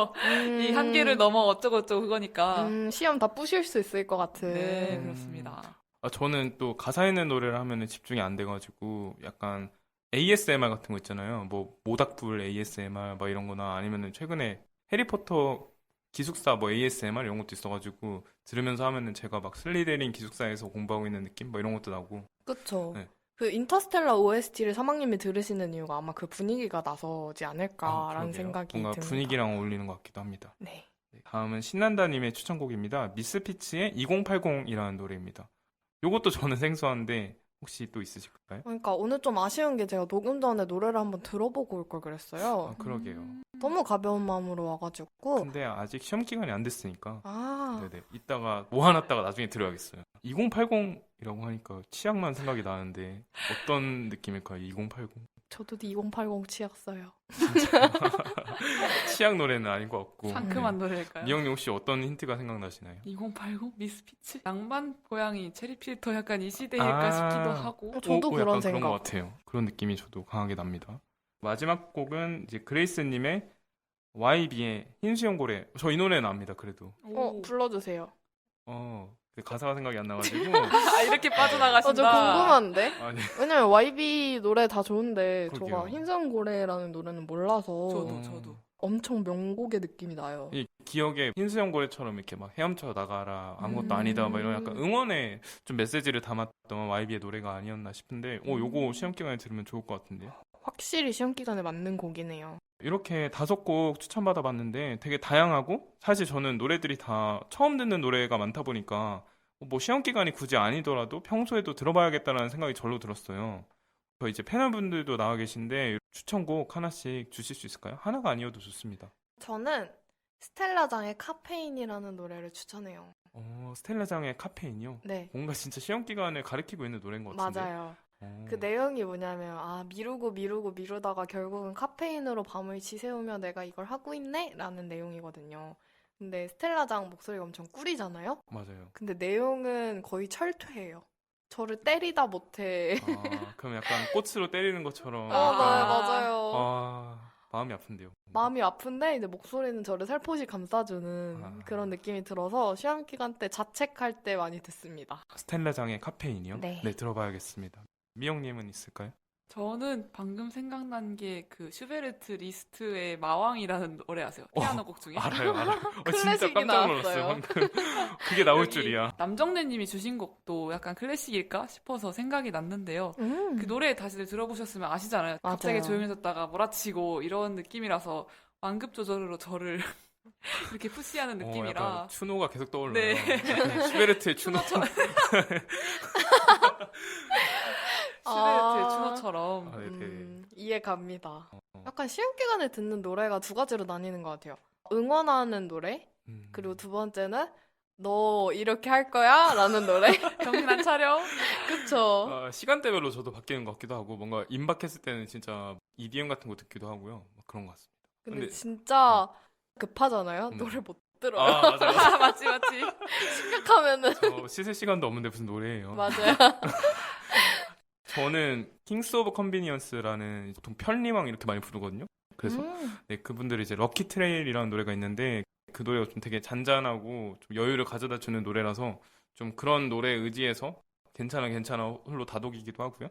이 한계를 음, 넘어 어쩌고저쩌고 그거니까. 시험 다 부실 수 있을 것 같은. 네, 음. 그렇습니다. 아, 저는 또 가사 있는 노래를 하면은 집중이 안 돼가지고 약간 ASMR 같은 거 있잖아요. 뭐 모닥불 ASMR 막 이런 거나 아니면은 최근에 해리포터 기숙사 뭐 ASMR 이런 것도 있어가지고 들으면서 하면은 제가 막 슬리데린 기숙사에서 공부하고 있는 느낌 뭐 이런 것도 나고. 그쵸. 네. 그 인터스텔라 OST를 사막님이 들으시는 이유가 아마 그 분위기가 나서지 아, 않을까라는 그러게요. 생각이 뭔가 듭니다. 분위기랑 어울리는 것 같기도 합니다. 네. 네, 다음은 신난다님의 추천곡입니다. 미스피치의 2080이라는 노래입니다. 요것도 저는 생소한데 혹시 또 있으실까요? 그러니까 오늘 좀 아쉬운 게 제가 녹음 전에 노래를 한번 들어보고 올 걸 그랬어요. 아, 그러게요. 너무 가벼운 마음으로 와가지고. 근데 아직 시험 기간이 안 됐으니까 아, 네네 이따가 모아놨다가 나중에 들어야겠어요. 2080이라고 하니까 치약만 생각이 나는데 어떤 느낌일까요? 2080 저도 2080 치약 써요. 치약 노래는 아닌 것 같고. 상큼한 네. 노래일까요? 미영님 혹시 어떤 힌트가 생각나시나요? 2080 미스피치? 낭만 고양이 체리 필터 약간 이 시대일까 아. 싶기도 하고. 저도 그런 약간 생각. 그런 것 같아요. 그런 느낌이 저도 강하게 납니다. 마지막 곡은 이제 그레이스님의 YB의 흰수염고래. 저 이 노래는 압니다. 그래도. 오. 불러주세요. 그 가사가 생각이 안 나가지고. 아, 이렇게 빠져나가신다. 저 궁금한데? 아, 네. 왜냐면 YB 노래 다 좋은데 그러게요. 저가 흰수염고래라는 노래는 몰라서 저도. 엄청 명곡의 느낌이 나요. 이 기억에 흰수염고래처럼 이렇게 막 헤엄쳐 나가라 아무것도 아니다 막 이런 약간 응원의 좀 메시지를 담았던 YB의 노래가 아니었나 싶은데 요거 시험 기간에 들으면 좋을 것 같은데요. 확실히 시험 기간에 맞는 곡이네요. 이렇게 5곡 추천받아 봤는데 되게 다양하고 사실 저는 노래들이 다 처음 듣는 노래가 많다 보니까 뭐 시험 기간이 굳이 아니더라도 평소에도 들어봐야겠다는 생각이 절로 들었어요. 저 이제 패널분들도 나와 계신데 추천곡 하나씩 주실 수 있을까요? 하나가 아니어도 좋습니다. 저는 스텔라장의 카페인이라는 노래를 추천해요. 스텔라장의 카페인이요? 네, 뭔가 진짜 시험 기간을 가리키고 있는 노래인 것 같은데. 맞아요. 그 내용이 뭐냐면 미루다가 결국은 카페인으로 밤을 지새우며 내가 이걸 하고 있네? 라는 내용이거든요. 근데 스텔라장 목소리가 엄청 꿀이잖아요? 맞아요. 근데 내용은 거의 철퇴예요. 저를 때리다 못해. 그럼 약간 꽃으로 때리는 것처럼. 네, 약간, 맞아요. 마음이 아픈데요. 마음이 아픈데 이제 목소리는 저를 살포시 감싸주는 그런 느낌이 들어서 시험 기간 때 자책할 때 많이 듣습니다. 스텔라장의 카페인이요? 네. 들어봐야겠습니다. 미영님은 있을까요? 저는 방금 생각난 게 그 슈베르트 리스트의 마왕이라는 노래 아세요? 피아노 곡 중에. 알아요. 진짜 클래식이 깜짝 놀랐어요. 나왔어요. 방금. 그게 나올 여기 줄이야. 남정래님이 주신 곡도 약간 클래식일까 싶어서 생각이 났는데요. 그 노래 다시들 들어보셨으면 아시잖아요. 갑자기 맞아요. 조용해졌다가 몰아치고 이런 느낌이라서 완급 조절으로 저를 이렇게 푸시하는 느낌이라. 약간 추노가 계속 떠올라요. 네. 슈베르트의 추노. 슈베르트의 추노처럼. 네. 이해 갑니다. 어, 약간 시험 기간에 듣는 노래가 두 가지로 나뉘는 것 같아요. 응원하는 노래, 음. 그리고 두 번째는 너 이렇게 할 거야? 라는 노래. 정신 안 차려? 그쵸? 시간대별로 저도 바뀌는 것 같기도 하고 뭔가 임박했을 때는 진짜 EDM 같은 거 듣기도 하고요. 막 그런 것 같습니다. 근데 근데- 진짜 급하잖아요? 노래 못 들어요. 맞아요. 아, 맞지. 심각하면은. 저 씻을 시간도 없는데 무슨 노래예요. 맞아요. 저는 킹스 오브 컨비니언스라는 보통 편리왕 이렇게 많이 부르거든요. 그래서 음. 네, 그분들이 이제 럭키 트레일이라는 노래가 있는데 그 노래가 좀 되게 잔잔하고 좀 여유를 가져다 주는 노래라서 좀 그런 노래에 의지해서 괜찮아 홀로 다독이기도 하고요.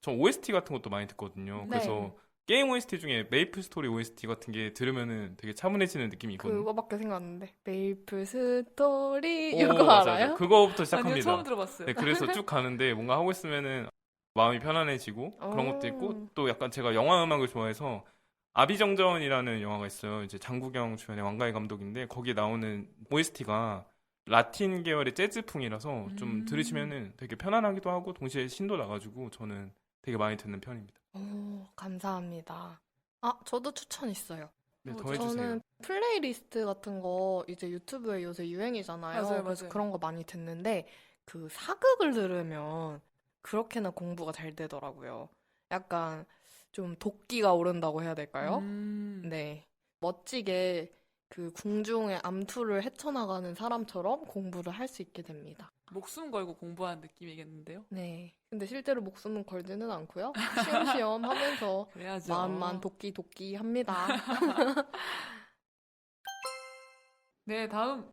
전 OST 같은 것도 많이 듣거든요. 네. 그래서 게임 OST 중에 메이플 스토리 OST 같은 게 들으면은 되게 차분해지는 느낌이 있거든요. 그거밖에 생각 안 나는데. 메이플 스토리 오, 이거 맞아, 알아요? 맞아. 그거부터 아니요, 시작합니다. 처음 들어봤어요. 네, 그래서 쭉 가는데 뭔가 하고 있으면은 마음이 편안해지고 그런 것도 있고 또 약간 제가 영화 음악을 좋아해서 아비정전이라는 영화가 있어요. 이제 장국영 주연의 왕가의 감독인데 거기에 나오는 OST가 라틴 계열의 재즈풍이라서 좀 들으시면은 되게 편안하기도 하고 동시에 신도 나가지고 저는 되게 많이 듣는 편입니다. 오, 감사합니다. 아, 저도 추천 있어요. 네, 더 뭐죠? 해주세요. 저는 플레이리스트 같은 거 이제 유튜브에 요새 유행이잖아요. 맞아요, 그래서 맞아요. 그런 거 많이 듣는데 그 사극을 들으면 그렇게나 공부가 잘 되더라고요. 약간 좀 도끼가 오른다고 해야 될까요? 네. 멋지게 그 궁중의 암투를 헤쳐나가는 사람처럼 공부를 할 수 있게 됩니다. 목숨 걸고 공부하는 느낌이겠는데요? 네. 근데 실제로 목숨은 걸지는 않고요. 쉬엄쉬엄 하면서 그래야죠. 마음만 도끼 합니다. 네, 다음.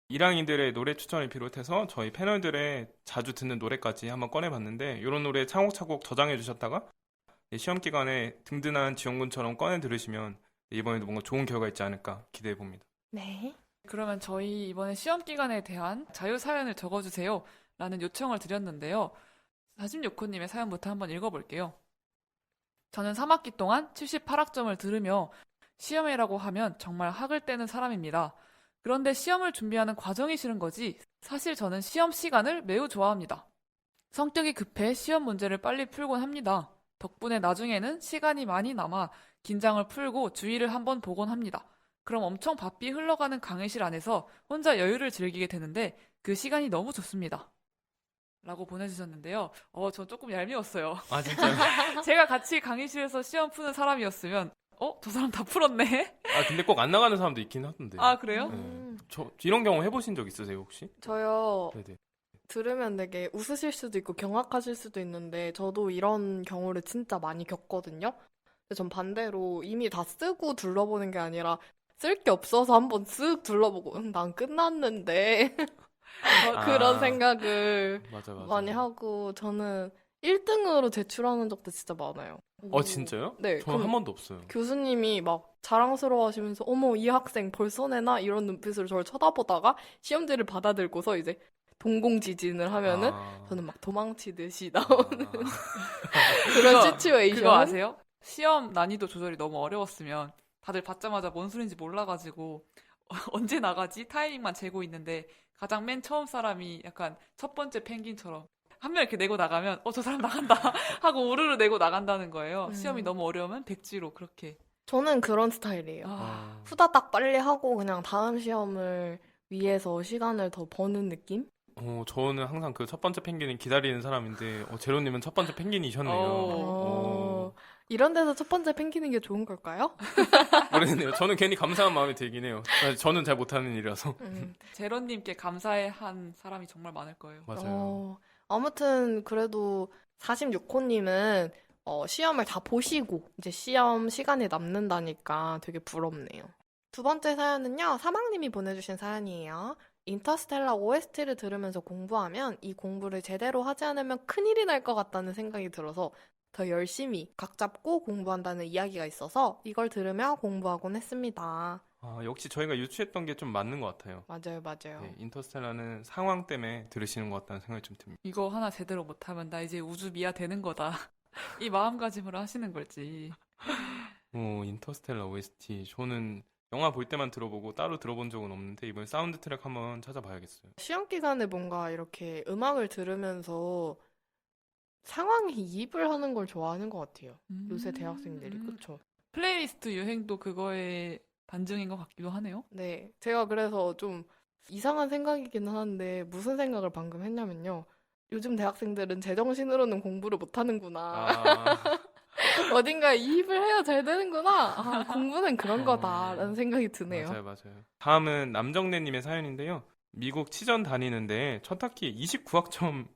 일항이들의 노래 추천을 비롯해서 저희 패널들의 자주 듣는 노래까지 한번 꺼내봤는데 이런 노래 차곡차곡 저장해 주셨다가 시험 기간에 든든한 지원군처럼 꺼내 들으시면 이번에도 뭔가 좋은 결과 있지 않을까 기대해 봅니다. 네. 그러면 저희 이번에 시험 기간에 대한 자유 사연을 적어주세요 라는 요청을 드렸는데요. 46호님의 사연부터 한번 읽어볼게요. 저는 3학기 동안 78학점을 들으며 시험이라고 하면 정말 학을 떼는 사람입니다. 그런데 시험을 준비하는 과정이 싫은 거지 사실 저는 시험 시간을 매우 좋아합니다. 성격이 급해 시험 문제를 빨리 풀곤 합니다. 덕분에 나중에는 시간이 많이 남아 긴장을 풀고 주위를 한번 보곤 합니다. 그럼 엄청 바삐 흘러가는 강의실 안에서 혼자 여유를 즐기게 되는데 그 시간이 너무 좋습니다. 라고 보내주셨는데요. 전 조금 얄미웠어요. 아 진짜요? 제가 같이 강의실에서 시험 푸는 사람이었으면 저 사람 다 풀었네? 아 근데 꼭 안 나가는 사람도 있긴 하던데. 아, 그래요? 음, 저 이런 경험 해보신 적 있으세요 혹시? 저요. 네네. 들으면 되게 웃으실 수도 있고 경악하실 수도 있는데 저도 이런 경우를 진짜 많이 겪거든요. 근데 전 반대로 이미 다 쓰고 둘러보는 게 아니라 쓸 게 없어서 한번 쓱 둘러보고 난 끝났는데 그런 아. 생각을 맞아. 많이 하고 저는 1등으로 제출하는 적도 진짜 많아요. 진짜요? 네. 저는 그럼 한 번도 없어요. 교수님이 막 자랑스러워 하시면서 어머 이 학생 벌써 내나 이런 눈빛으로 저를 쳐다보다가 시험지를 받아들고서 이제 동공지진을 하면은 아. 저는 막 도망치듯이 나오는 그런 그거 시츄에이션. 아세요? 시험 난이도 조절이 너무 어려웠으면 다들 받자마자 뭔 소린지 몰라가지고 언제 나가지? 타이밍만 재고 있는데 가장 맨 처음 사람이 약간 첫 번째 펭귄처럼 한 명 이렇게 내고 나가면 저 사람 나간다 하고 우르르 내고 나간다는 거예요. 시험이 너무 어려우면 백지로 그렇게. 저는 그런 스타일이에요. 후다닥 빨리 하고 그냥 다음 시험을 위해서 시간을 더 버는 느낌? 저는 항상 그 첫 번째 펭귄을 기다리는 사람인데 제로님은 첫 번째 펭귄이셨네요. 이런 데서 첫 번째 펭귄인 게 좋은 걸까요? 모르겠네요. 저는 괜히 감사한 마음이 들긴 해요. 저는 잘 못하는 일이라서. 제로님께 감사한 사람이 정말 많을 거예요. 맞아요. 아무튼 그래도 46호님은 시험을 다 보시고 이제 시험 시간이 남는다니까 되게 부럽네요. 두 번째 사연은요, 사망님이 보내주신 사연이에요. 인터스텔라 OST를 들으면서 공부하면 이 공부를 제대로 하지 않으면 큰일이 날 것 같다는 생각이 들어서 더 열심히 각 잡고 공부한다는 이야기가 있어서 이걸 들으며 공부하곤 했습니다. 역시 저희가 유추했던 게 좀 맞는 것 같아요. 맞아요. 네, 인터스텔라는 상황 때문에 들으시는 것 같다는 생각이 좀 듭니다. 이거 하나 제대로 못하면 나 이제 우주 미아 되는 거다. 이 마음가짐으로 하시는 걸지. 인터스텔라 OST. 저는 영화 볼 때만 들어보고 따로 들어본 적은 없는데 이번 사운드 트랙 한번 찾아봐야겠어요. 시험 기간에 뭔가 이렇게 음악을 들으면서 상황에 이입을 하는 걸 좋아하는 것 같아요. 요새 대학생들이, 그쵸? 플레이리스트 유행도 그거의 반증인 것 같기도 하네요. 네, 제가 그래서 좀 이상한 생각이긴 하는데 무슨 생각을 방금 했냐면요. 요즘 대학생들은 제정신으로는 공부를 못하는구나. 어딘가에 이입을 해야 잘 되는구나. 공부는 그런 거다라는 생각이 드네요. 맞아요. 다음은 남정래님의 사연인데요. 미국 치전 다니는데 첫 학기 29학점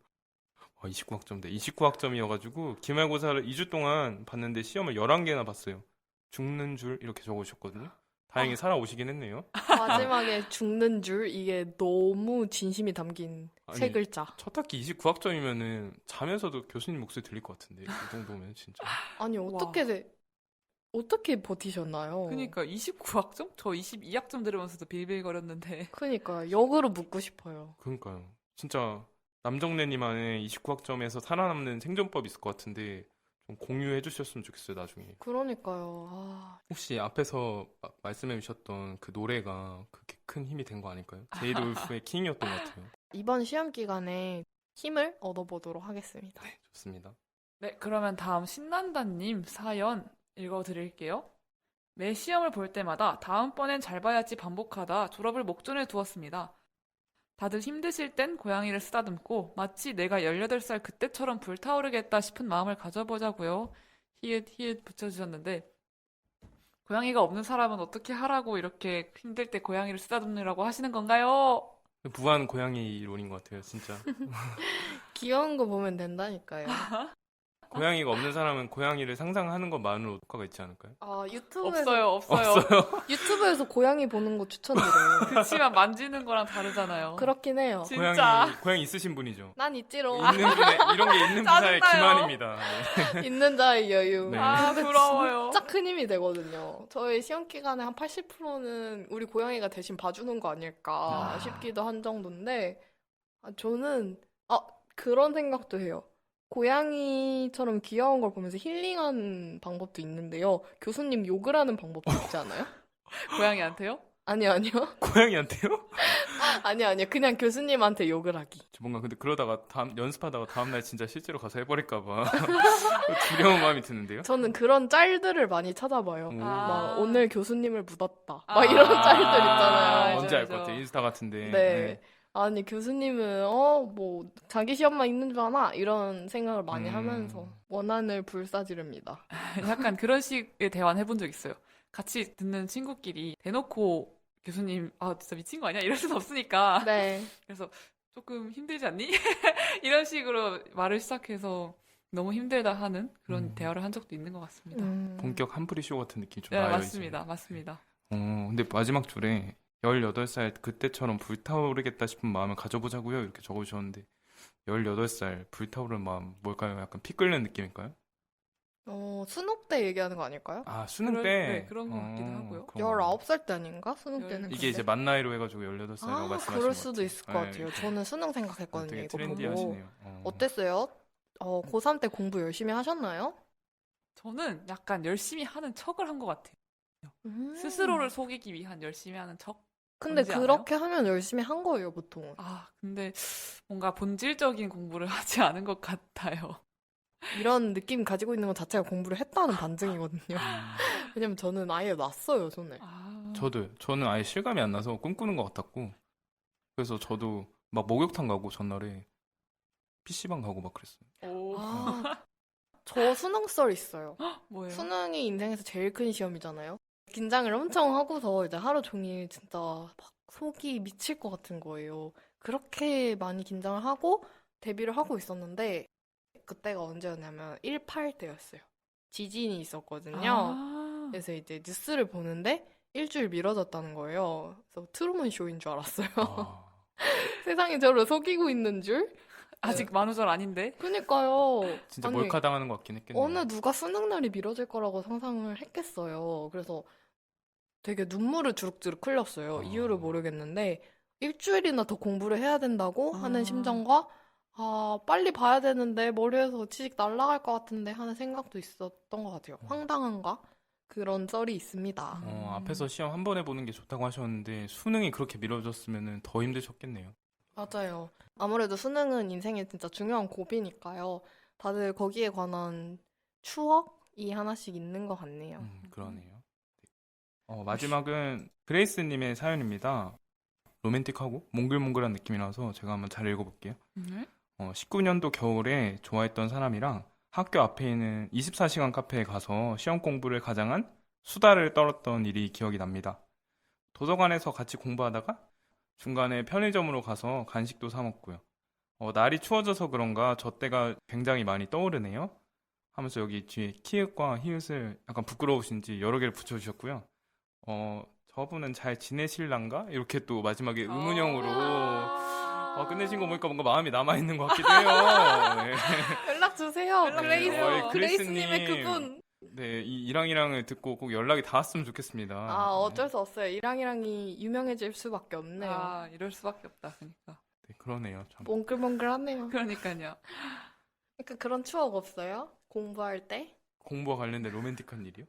29학점이어가지고 기말고사를 2주 동안 봤는데 시험을 11개나 봤어요. 죽는 줄 이렇게 적어주셨거든요. 다행히 살아오시긴 했네요. 마지막에 죽는 줄 이게 너무 진심이 담긴 세 아니, 글자. 첫 학기 29학점이면은 자면서도 교수님 목소리 들릴 것 같은데 이 정도면 진짜. 아니 와. 어떻게 버티셨나요? 그러니까 29학점? 저 22학점 들으면서도 빌빌거렸는데. 그러니까 역으로 묻고 싶어요. 그러니까요. 진짜 남정래님만의 29학점에서 살아남는 생존법 있을 것 같은데 좀 공유해 주셨으면 좋겠어요, 나중에. 그러니까요. 아, 혹시 앞에서 말씀해 주셨던 그 노래가 그렇게 큰 힘이 된 거 아닐까요? 제이돌프의 킹이었던 것 같아요. 이번 시험 기간에 힘을 얻어보도록 하겠습니다. 좋습니다. 네, 그러면 다음 신난다님 사연 읽어드릴게요. 매 시험을 볼 때마다 다음번엔 잘 봐야지 반복하다 졸업을 목전에 두었습니다. 다들 힘드실 땐 고양이를 쓰다듬고 마치 내가 18살 그때처럼 불타오르겠다 싶은 마음을 가져보자고요. 히읗 히읗 붙여주셨는데 고양이가 없는 사람은 어떻게 하라고 이렇게 힘들 때 고양이를 쓰다듬으라고 하시는 건가요? 무한 고양이 론인 것 같아요, 진짜. 귀여운 거 보면 된다니까요. 고양이가 없는 사람은 고양이를 상상하는 것만으로 효과가 있지 않을까요? 아, 유튜브에서 없어요. 유튜브에서 고양이 보는 거 추천드려요. 그치만 만지는 거랑 다르잖아요. 그렇긴 해요. 진짜. 고양이 있으신 분이죠. 난 있지롱. 있는 분의 이런 게 있는 부사의 짜증나요. 기만입니다. 네. 있는 자의 여유. 네. 아, 근데 부러워요. 진짜 큰 힘이 되거든요. 저희 시험 기간에 한 80%는 우리 고양이가 대신 봐주는 거 아닐까 아. 싶기도 한 정도인데, 저는 그런 생각도 해요. 고양이처럼 귀여운 걸 보면서 힐링하는 방법도 있는데요. 교수님 욕을 하는 방법도 있지 않아요? 고양이한테요? 아니요. 고양이한테요? 아니요. 그냥 교수님한테 욕을 하기. 저 뭔가 근데 그러다가 연습하다가 다음날 진짜 실제로 가서 해버릴까 봐 두려운 마음이 드는데요. 저는 그런 짤들을 많이 찾아봐요. 오. 막 오늘 교수님을 묻었다. 아. 막 이런 짤들 알죠, 있잖아요. 뭔지 알 알죠. 것 같아요. 인스타 같은데. 네. 아니, 교수님은, 뭐, 자기 시험만 있는 줄 아나? 이런 생각을 많이 하면서 원한을 불사지릅니다. 약간 그런 식의 대화는 해본 적 있어요. 같이 듣는 친구끼리 대놓고 교수님, 진짜 미친 거 아니야? 이럴 순 없으니까. 네. 그래서 조금 힘들지 않니? 이런 식으로 말을 시작해서 너무 힘들다 하는 그런 대화를 한 적도 있는 것 같습니다. 본격 한풀이 쇼 같은 느낌이 좀 네, 나요. 맞습니다. 맞습니다. 근데 마지막 줄에 18살 그때처럼 불타오르겠다 싶은 마음을 가져보자고요. 이렇게 적어주셨는데 18살 불타오르는 마음 뭘까요? 약간 피 끓는 느낌일까요? 수능 때 얘기하는 거 아닐까요? 아, 수능 그런- 때? 네, 그런 것 같기도 하고요. 그런 거. 19살 때 아닌가? 수능 때는. 이게 이제 만 나이로 해가지고 18살이라고 말씀하신 그럴 것 수도 같아요. 있을 것 네, 같아요. 저는 수능 생각했거든요. 되게 이거 보고. 트렌디하시네요. 어땠어요? 고3 때 공부 열심히 하셨나요? 저는 약간 열심히 하는 척을 한 것 같아요. 음. 스스로를 속이기 위한 열심히 하는 척? 근데 뭔지 알아요? 그렇게 하면 열심히 한 거예요, 보통. 근데 뭔가 본질적인 공부를 하지 않은 것 같아요. 이런 느낌 가지고 있는 것 자체가 공부를 했다는 반증이거든요. 음. 왜냐면 저는 아예 놨어요, 손을. 저는 아예 실감이 안 나서 꿈꾸는 것 같았고 그래서 저도 막 목욕탕 가고 전날에 PC방 가고 막 그랬어요. 오, 저 수능 썰 있어요. 뭐예요? 수능이 인생에서 제일 큰 시험이잖아요. 긴장을 엄청 하고서 이제 하루 종일 진짜 막 속이 미칠 것 같은 거예요. 그렇게 많이 긴장을 하고 데뷔를 하고 있었는데 그때가 언제였냐면 1.8 때였어요. 지진이 있었거든요. 그래서 이제 뉴스를 보는데 일주일 미뤄졌다는 거예요. 그래서 트루먼 쇼인 줄 알았어요. 아, 세상이 저를 속이고 있는 줄? 아직 만우절 아닌데? 그니까요. 진짜 아니, 몰카당하는 것 같긴 했겠네요. 어느 누가 수능 날이 미뤄질 거라고 상상을 했겠어요. 그래서 되게 눈물을 주룩주룩 흘렸어요. 아. 이유를 모르겠는데 일주일이나 더 공부를 해야 된다고 하는 아. 심정과 빨리 봐야 되는데 머리에서 지식 날아갈 것 같은데 하는 생각도 있었던 것 같아요. 황당한가? 그런 썰이 있습니다. 앞에서 시험 한 번 해보는 게 좋다고 하셨는데 수능이 그렇게 미뤄졌으면 더 힘드셨겠네요. 맞아요. 아무래도 수능은 인생의 진짜 중요한 고비니까요. 다들 거기에 관한 추억이 하나씩 있는 것 같네요. 그러네요. 마지막은 그레이스님의 사연입니다. 로맨틱하고 몽글몽글한 느낌이라서 제가 한번 잘 읽어볼게요. 네? 19년도 겨울에 좋아했던 사람이랑 학교 앞에 있는 24시간 카페에 가서 시험 공부를 가장한 수다를 떨었던 일이 기억이 납니다. 도서관에서 같이 공부하다가 중간에 편의점으로 가서 간식도 사 먹고요. 날이 추워져서 그런가 저 때가 굉장히 많이 떠오르네요. 하면서 여기 뒤에 키읔과 히읗을 약간 부끄러우신지 여러 개를 붙여주셨고요. 저분은 잘 지내실란가? 이렇게 또 마지막에 아. 의문형으로 끝내신 거 아. 보니까 뭔가 마음이 남아있는 것 같기도 해요. 네. 연락 주세요. 연락 그레이스. 주세요. 그레이스님의 그레이스님. 그분. 네, 이 이랑이랑을 듣고 꼭 연락이 닿았으면 좋겠습니다. 아, 어쩔 수 없어요. 이랑이랑이 유명해질 수밖에 없네요. 아, 이럴 수밖에 없다. 그러니까. 네, 그러네요. 참. 몽글몽글하네요. 그러니까요. 그러니까 그런 추억 없어요? 공부할 때? 공부와 관련된 로맨틱한 일이요?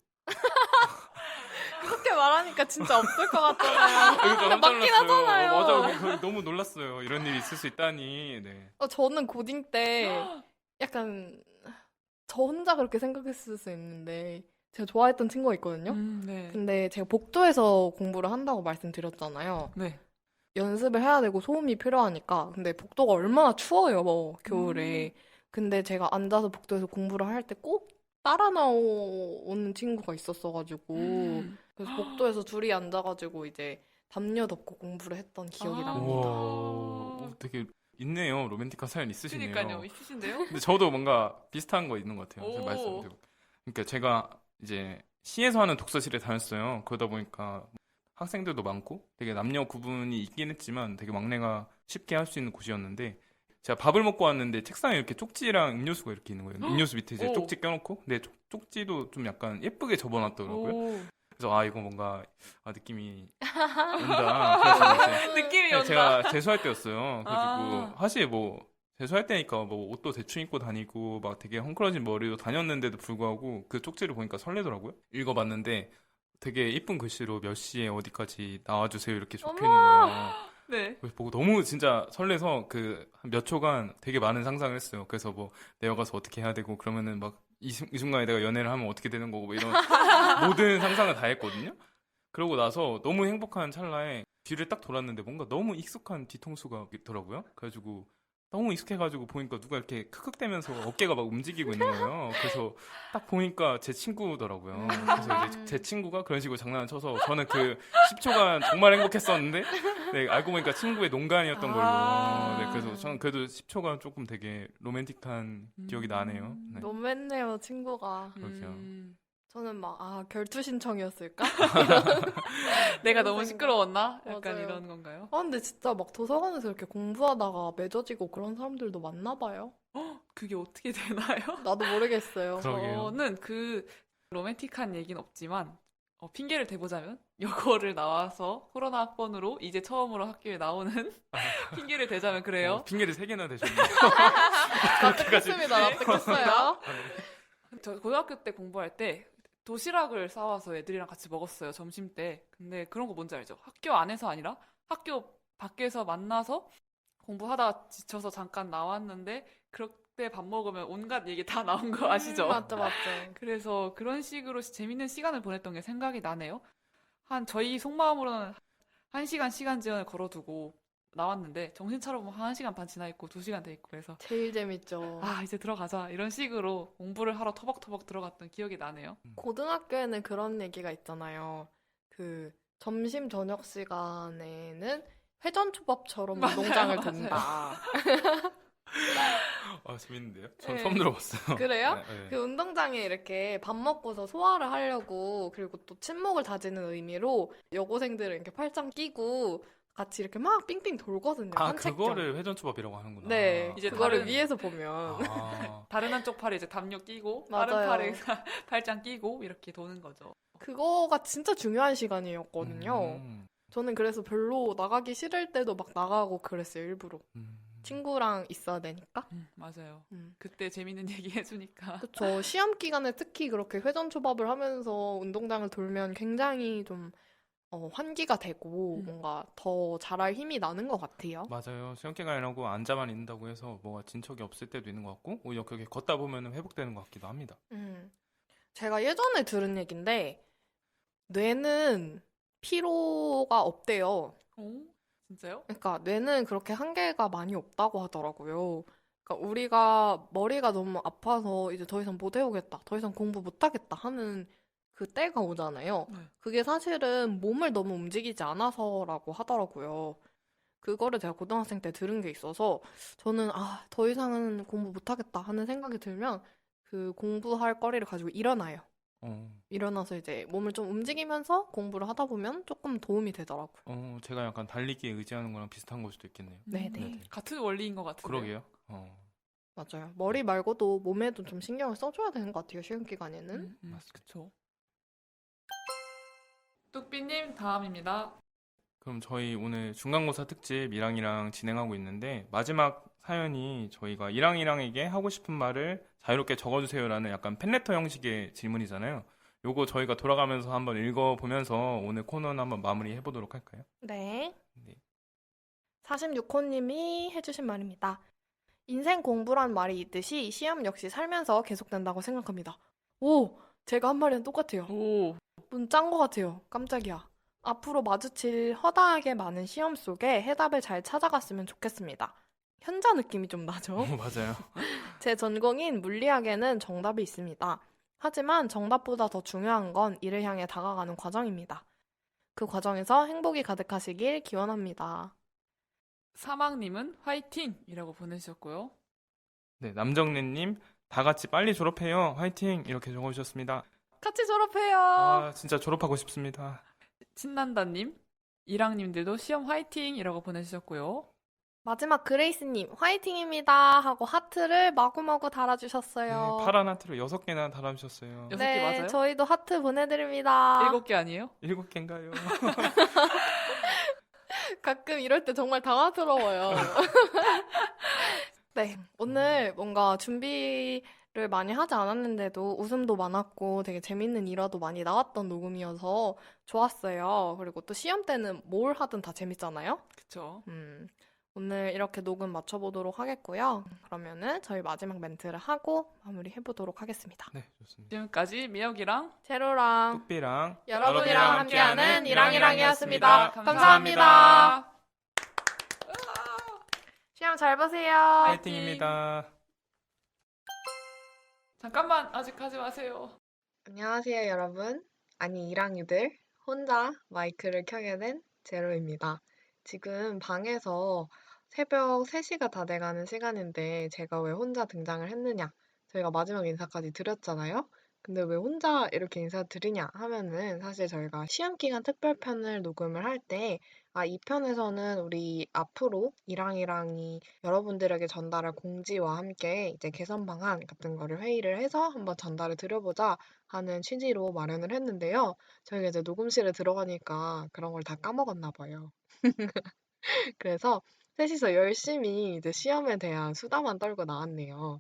그렇게 말하니까 진짜 없을 것 같잖아요. 그러니까 깜짝 맞긴 놀랐어요. 하잖아요. 맞아요. 너무 놀랐어요. 이런 일이 있을 수 있다니. 네. 저는 고딩 때 약간 저 혼자 그렇게 생각했을 수 있는데 제가 좋아했던 친구가 있거든요. 네. 근데 제가 복도에서 공부를 한다고 말씀드렸잖아요. 네. 연습을 해야 되고 소음이 필요하니까. 근데 복도가 얼마나 추워요, 뭐, 겨울에. 근데 제가 앉아서 복도에서 공부를 할 때 꼭 따라 나오는 친구가 있었어가지고. 그래서 복도에서 둘이 앉아가지고 이제 담요 덮고 공부를 했던 기억이 아. 납니다. 우와, 되게 있네요. 로맨틱한 사연 있으시네요. 그러니까요. 있으신데요? 근데 저도 뭔가 비슷한 거 있는 것 같아요. 제가 오. 말씀드리고. 그러니까 제가 이제 시에서 하는 독서실에 다녔어요. 그러다 보니까 학생들도 많고 되게 남녀 구분이 있긴 했지만 되게 막내가 쉽게 할 수 있는 곳이었는데 제가 밥을 먹고 왔는데 책상에 이렇게 쪽지랑 음료수가 이렇게 있는 거예요. 음료수 밑에 이제 오. 쪽지 껴놓고 근데 쪽지도 좀 약간 예쁘게 접어놨더라고요. 오. 그래서 이거 뭔가 느낌이 온다. 그래서 이제 느낌이 네, 온다. 제가 재수할 때였어요. 그래가지고 아. 사실 뭐 재수할 때니까 뭐 옷도 대충 입고 다니고 막 되게 헝클어진 머리로 다녔는데도 불구하고 그 쪽지를 보니까 설레더라고요. 읽어봤는데 되게 이쁜 글씨로 몇 시에 어디까지 나와주세요 이렇게 적혀 있는 거예요. 네. 그래서 보고 너무 진짜 설레서 그 한 몇 초간 되게 많은 상상을 했어요. 그래서 뭐 내려가서 어떻게 해야 되고 그러면은 막 이 순간에 내가 연애를 하면 어떻게 되는 거고 뭐 이런 모든 상상을 다 했거든요. 그러고 나서 너무 행복한 찰나에 뒤를 딱 돌았는데 뭔가 너무 익숙한 뒤통수가 있더라고요. 그래가지고 너무 익숙해가지고 보니까 누가 이렇게 크크대면서 어깨가 막 움직이고 있는 거예요. 그래서 딱 보니까 제 친구더라고요. 그래서 이제 제 친구가 그런 식으로 장난을 쳐서 저는 그 10초간 정말 행복했었는데 네, 알고 보니까 친구의 농간이었던 걸로. 아. 네, 그래서 저는 그래도 10초간 조금 되게 로맨틱한 기억이 나네요. 네. 너무했네요, 친구가. 그러게요. 저는 막, 결투 신청이었을까? 내가 그런 너무 생각. 시끄러웠나? 약간 맞아요. 이런 건가요? 근데 진짜 막 도서관에서 이렇게 공부하다가 맺어지고 그런 사람들도 많나 봐요. 그게 어떻게 되나요? 나도 모르겠어요. 그러게요. 저는 그 로맨틱한 얘기는 없지만 핑계를 대보자면 여고를 나와서 코로나 학번으로 이제 처음으로 학교에 나오는 핑계를 대자면 그래요. 핑계를 3개나 대셨네요. 납득했습니다. 납득했어요. 저 고등학교 때 공부할 때 도시락을 싸와서 애들이랑 같이 먹었어요. 점심 때. 근데 그런 거 뭔지 알죠? 학교 안에서 아니라 학교 밖에서 만나서 공부하다가 지쳐서 잠깐 나왔는데 그때 밥 먹으면 온갖 얘기 다 나온 거 아시죠? 맞죠, 맞죠. 그래서 그런 식으로 재밌는 시간을 보냈던 게 생각이 나네요. 저희 속마음으로는 1시간 시간 제한을 걸어두고 나왔는데 정신 차려보면 1시간 반 지나 있고 2시간 돼 있고 그래서 제일 재밌죠. 이제 들어가자 이런 식으로 공부를 하러 터벅터벅 들어갔던 기억이 나네요. 고등학교에는 그런 얘기가 있잖아요. 그 점심 저녁 시간에는 회전초밥처럼 맞아요, 운동장을 맞아요. 돈다. 재밌는데요? 전 네. 처음 들어봤어요. 그래요? 네, 네. 그 운동장에 이렇게 밥 먹고서 소화를 하려고 그리고 또 친목을 다지는 의미로 여고생들은 이렇게 팔짱 끼고 같이 이렇게 막 삥삥 돌거든요. 산책장. 그거를 회전초밥이라고 하는구나. 네, 이제 그거를 다른- 위에서 보면 다른 한쪽 팔에 이제 담요 끼고 맞아요. 다른 팔에 팔짱 끼고 이렇게 도는 거죠. 그거가 진짜 중요한 시간이었거든요. 저는 그래서 별로 나가기 싫을 때도 막 나가고 그랬어요, 일부러. 친구랑 있어야 되니까. 맞아요. 음. 그때 재밌는 얘기 해주니까. 그쵸. 시험 기간에 특히 그렇게 회전초밥을 하면서 운동장을 돌면 굉장히 좀 환기가 되고 뭔가 더 잘할 힘이 나는 것 같아요. 맞아요. 시험 기간이라고 앉아만 있는다고 해서 뭐가 진척이 없을 때도 있는 것 같고 오히려 그렇게 걷다 보면 회복되는 것 같기도 합니다. 제가 예전에 들은 얘긴데 뇌는 피로가 없대요. 진짜요? 그러니까 뇌는 그렇게 한계가 많이 없다고 하더라고요. 그러니까 우리가 머리가 너무 아파서 이제 더 이상 못 해오겠다, 더 이상 공부 못 하겠다 하는 그 때가 오잖아요. 네. 그게 사실은 몸을 너무 움직이지 않아서라고 하더라고요. 그거를 제가 고등학생 때 들은 게 있어서 저는 더 이상은 공부 못 하겠다 하는 생각이 들면 그 공부할 거리를 가지고 일어나요. 어, 일어나서 이제 몸을 좀 움직이면서 공부를 하다 보면 조금 도움이 되더라고요. 제가 약간 달리기에 의지하는 거랑 비슷한 걸 수도 있겠네요. 네네. 같은 원리인 것 같은데요. 그러게요. 맞아요. 머리 말고도 몸에도 좀 신경을 써줘야 되는 것 같아요, 시험 기간에는. 맞습니다. 그쵸. 뚝비님 다음입니다. 그럼 저희 오늘 중간고사 특집 1항이랑 진행하고 있는데 마지막 사연이 저희가 1항1항에게 하고 싶은 말을 자유롭게 적어주세요라는 약간 팬레터 형식의 질문이잖아요. 요거 저희가 돌아가면서 한번 읽어보면서 오늘 코너는 한번 마무리해 보도록 할까요? 네. 네. 46호님이 해주신 말입니다. 인생 공부란 말이 있듯이 시험 역시 살면서 계속된다고 생각합니다. 오! 제가 한 말이랑 똑같아요. 오, 문 짠 것 같아요. 깜짝이야. 앞으로 마주칠 허다하게 많은 시험 속에 해답을 잘 찾아갔으면 좋겠습니다. 현자 느낌이 좀 나죠? 맞아요. 제 전공인 물리학에는 정답이 있습니다. 하지만 정답보다 더 중요한 건 이를 향해 다가가는 과정입니다. 그 과정에서 행복이 가득하시길 기원합니다. 사망님은 화이팅이라고 보내주셨고요. 네, 남정래님 다 같이 빨리 졸업해요. 화이팅! 이렇게 적어주셨습니다. 같이 졸업해요. 아, 진짜 졸업하고 싶습니다. 신난다님, 이랑님들도 시험 화이팅이라고 보내주셨고요. 마지막 그레이스님 화이팅입니다 하고 하트를 마구마구 네, 달아주셨어요. 파란 하트로 6개나 달아주셨어요. 6개 맞아요? 저희도 하트 보내드립니다. 7개 아니에요? 7개인가요? 가끔 이럴 때 정말 당황스러워요. 네, 오늘 뭔가 준비를 많이 하지 않았는데도 웃음도 많았고 되게 재밌는 일화도 많이 나왔던 녹음이어서 좋았어요. 그리고 또 시험 때는 뭘 하든 다 재밌잖아요. 그쵸. 오늘 이렇게 녹음 마쳐보도록 하겠고요. 그러면은 저희 마지막 멘트를 하고 마무리해보도록 하겠습니다. 네, 좋습니다. 지금까지 미역이랑 제로랑 뚝비랑 여러분이랑 함께하는 이랑이랑이었습니다. 감사합니다. 시험 잘 보세요. 화이팅입니다. 잠깐만, 아직 하지 마세요. 안녕하세요, 여러분. 아니, 이랑이들. 혼자 마이크를 켜게 된 제로입니다. 지금 방에서 새벽 3시가 다 돼가는 시간인데 제가 왜 혼자 등장을 했느냐? 저희가 마지막 인사까지 드렸잖아요? 근데 왜 혼자 이렇게 인사드리냐 하면은 사실 저희가 시험 기간 특별편을 녹음을 할 때 이 편에서는 우리 앞으로 이랑이랑이 여러분들에게 전달할 공지와 함께 이제 개선 방안 같은 거를 회의를 해서 한번 전달을 드려보자 하는 취지로 마련을 했는데요. 저희가 이제 녹음실에 들어가니까 그런 걸 다 까먹었나 봐요. 그래서 셋이서 열심히 이제 시험에 대한 수다만 떨고 나왔네요.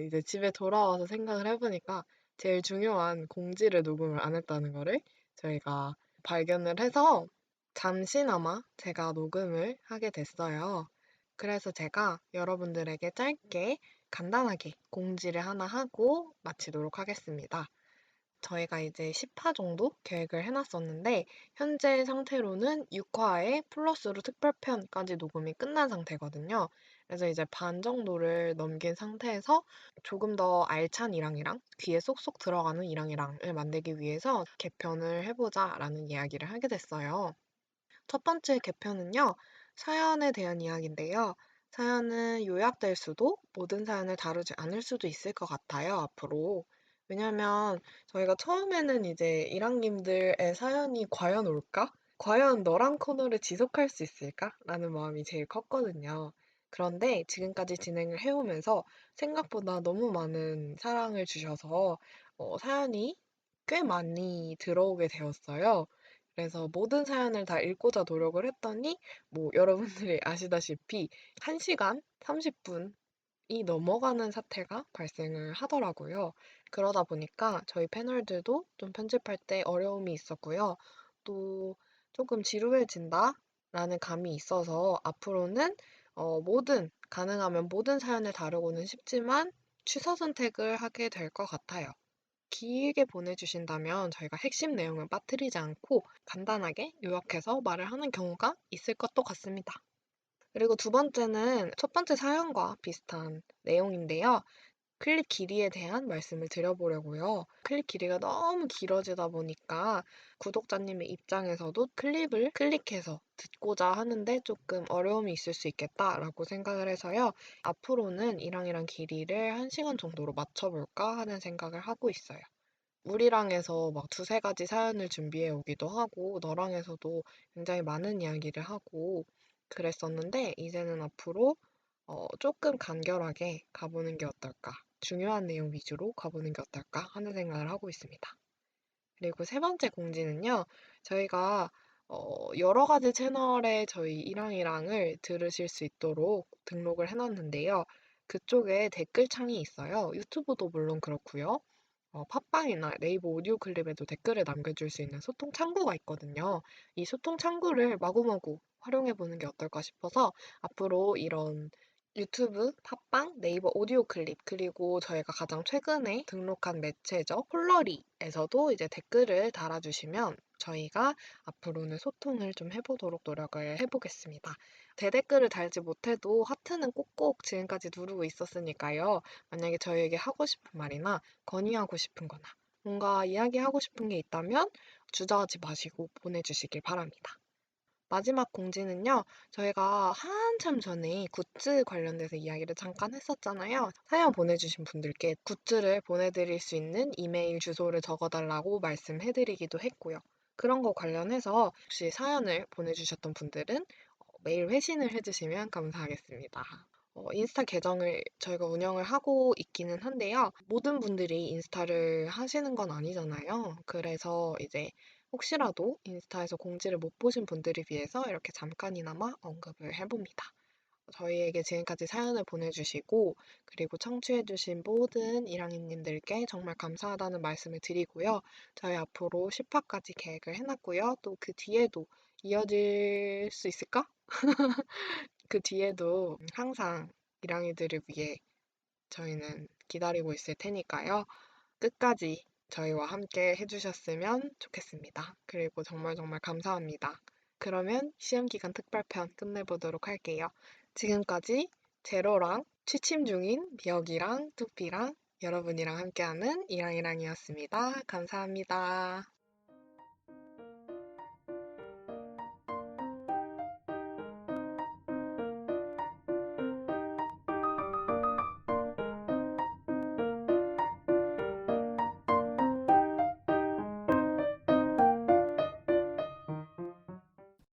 이제 집에 돌아와서 생각을 해보니까 제일 중요한 공지를 녹음을 안 했다는 거를 저희가 발견을 해서 잠시나마 제가 녹음을 하게 됐어요. 그래서 제가 여러분들에게 짧게 간단하게 공지를 하나 하고 마치도록 하겠습니다. 저희가 이제 10화 정도 계획을 해놨었는데 현재 상태로는 6화에 플러스로 특별편까지 녹음이 끝난 상태거든요. 그래서 이제 반 정도를 넘긴 상태에서 조금 더 알찬 이랑이랑 귀에 쏙쏙 들어가는 이랑이랑을 만들기 위해서 개편을 해보자라는 이야기를 하게 됐어요. 첫 번째 개편은요, 사연에 대한 이야기인데요. 사연은 요약될 수도 모든 사연을 다루지 않을 수도 있을 것 같아요, 앞으로. 왜냐면 저희가 처음에는 이제 일학님들의 사연이 과연 올까? 과연 너랑 코너를 지속할 수 있을까? 라는 마음이 제일 컸거든요. 그런데 지금까지 진행을 해오면서 생각보다 너무 많은 사랑을 주셔서 사연이 꽤 많이 들어오게 되었어요. 그래서 모든 사연을 다 읽고자 노력을 했더니 뭐 여러분들이 아시다시피 1시간 30분이 넘어가는 사태가 발생을 하더라고요. 그러다 보니까 저희 패널들도 좀 편집할 때 어려움이 있었고요. 또 조금 지루해진다라는 감이 있어서 앞으로는 가능하면 모든 사연을 다루고는 싶지만 취사 선택을 하게 될 것 같아요. 길게 보내주신다면 저희가 핵심 내용을 빠뜨리지 않고 간단하게 요약해서 말을 하는 경우가 있을 것도 같습니다. 그리고 두 번째는 첫 번째 사연과 비슷한 내용인데요. 클립 길이에 대한 말씀을 드려보려고요. 클립 길이가 너무 길어지다 보니까 구독자님의 입장에서도 클립을 클릭해서 듣고자 하는데 조금 어려움이 있을 수 있겠다라고 생각을 해서요. 앞으로는 이랑이랑 길이를 1시간 정도로 맞춰볼까 하는 생각을 하고 있어요. 우리랑 해서 막 두세 가지 사연을 준비해 오기도 하고, 너랑 해서도 굉장히 많은 이야기를 하고 그랬었는데, 이제는 앞으로 조금 간결하게 가보는 게 어떨까? 중요한 내용 위주로 가보는 게 어떨까? 하는 생각을 하고 있습니다. 그리고 세 번째 공지는요, 저희가 여러 가지 채널에 저희 이랑이랑을 들으실 수 있도록 등록을 해놨는데요. 그쪽에 댓글창이 있어요. 유튜브도 물론 그렇고요. 팟빵이나 네이버 오디오 클립에도 댓글을 남겨줄 수 있는 소통 창구가 있거든요. 이 소통 창구를 마구마구 활용해 보는 게 어떨까 싶어서 앞으로 이런 유튜브, 팟빵, 네이버 오디오 클립, 그리고 저희가 가장 최근에 등록한 매체죠. 폴러리에서도 이제 댓글을 달아주시면 저희가 앞으로는 소통을 좀 해보도록 노력을 해보겠습니다. 대댓글을 달지 못해도 하트는 꼭꼭 지금까지 누르고 있었으니까요. 만약에 저희에게 하고 싶은 말이나 건의하고 싶은 거나 뭔가 이야기하고 싶은 게 있다면 주저하지 마시고 보내주시길 바랍니다. 마지막 공지는요, 저희가 한참 전에 굿즈 관련돼서 이야기를 잠깐 했었잖아요. 사연 보내주신 분들께 굿즈를 보내드릴 수 있는 이메일 주소를 적어달라고 말씀해드리기도 했고요. 그런 거 관련해서 혹시 사연을 보내주셨던 분들은 메일 회신을 해주시면 감사하겠습니다. 인스타 계정을 저희가 운영을 하고 있기는 한데요. 모든 분들이 인스타를 하시는 건 아니잖아요. 그래서 이제 혹시라도 인스타에서 공지를 못 보신 분들을 위해서 이렇게 잠깐이나마 언급을 해봅니다. 저희에게 지금까지 사연을 보내주시고 그리고 청취해주신 모든 일항이님들께 정말 감사하다는 말씀을 드리고요. 저희 앞으로 10화까지 계획을 해놨고요. 또 그 뒤에도 이어질 수 있을까? 그 뒤에도 항상 일항이들을 위해 저희는 기다리고 있을 테니까요. 끝까지 저희와 함께 해주셨으면 좋겠습니다. 그리고 정말 정말 감사합니다. 그러면 시험기간 특별편 끝내보도록 할게요. 지금까지 제로랑 취침 중인 미역이랑 뚜삐랑 여러분이랑 함께하는 이랑이랑이었습니다. 감사합니다.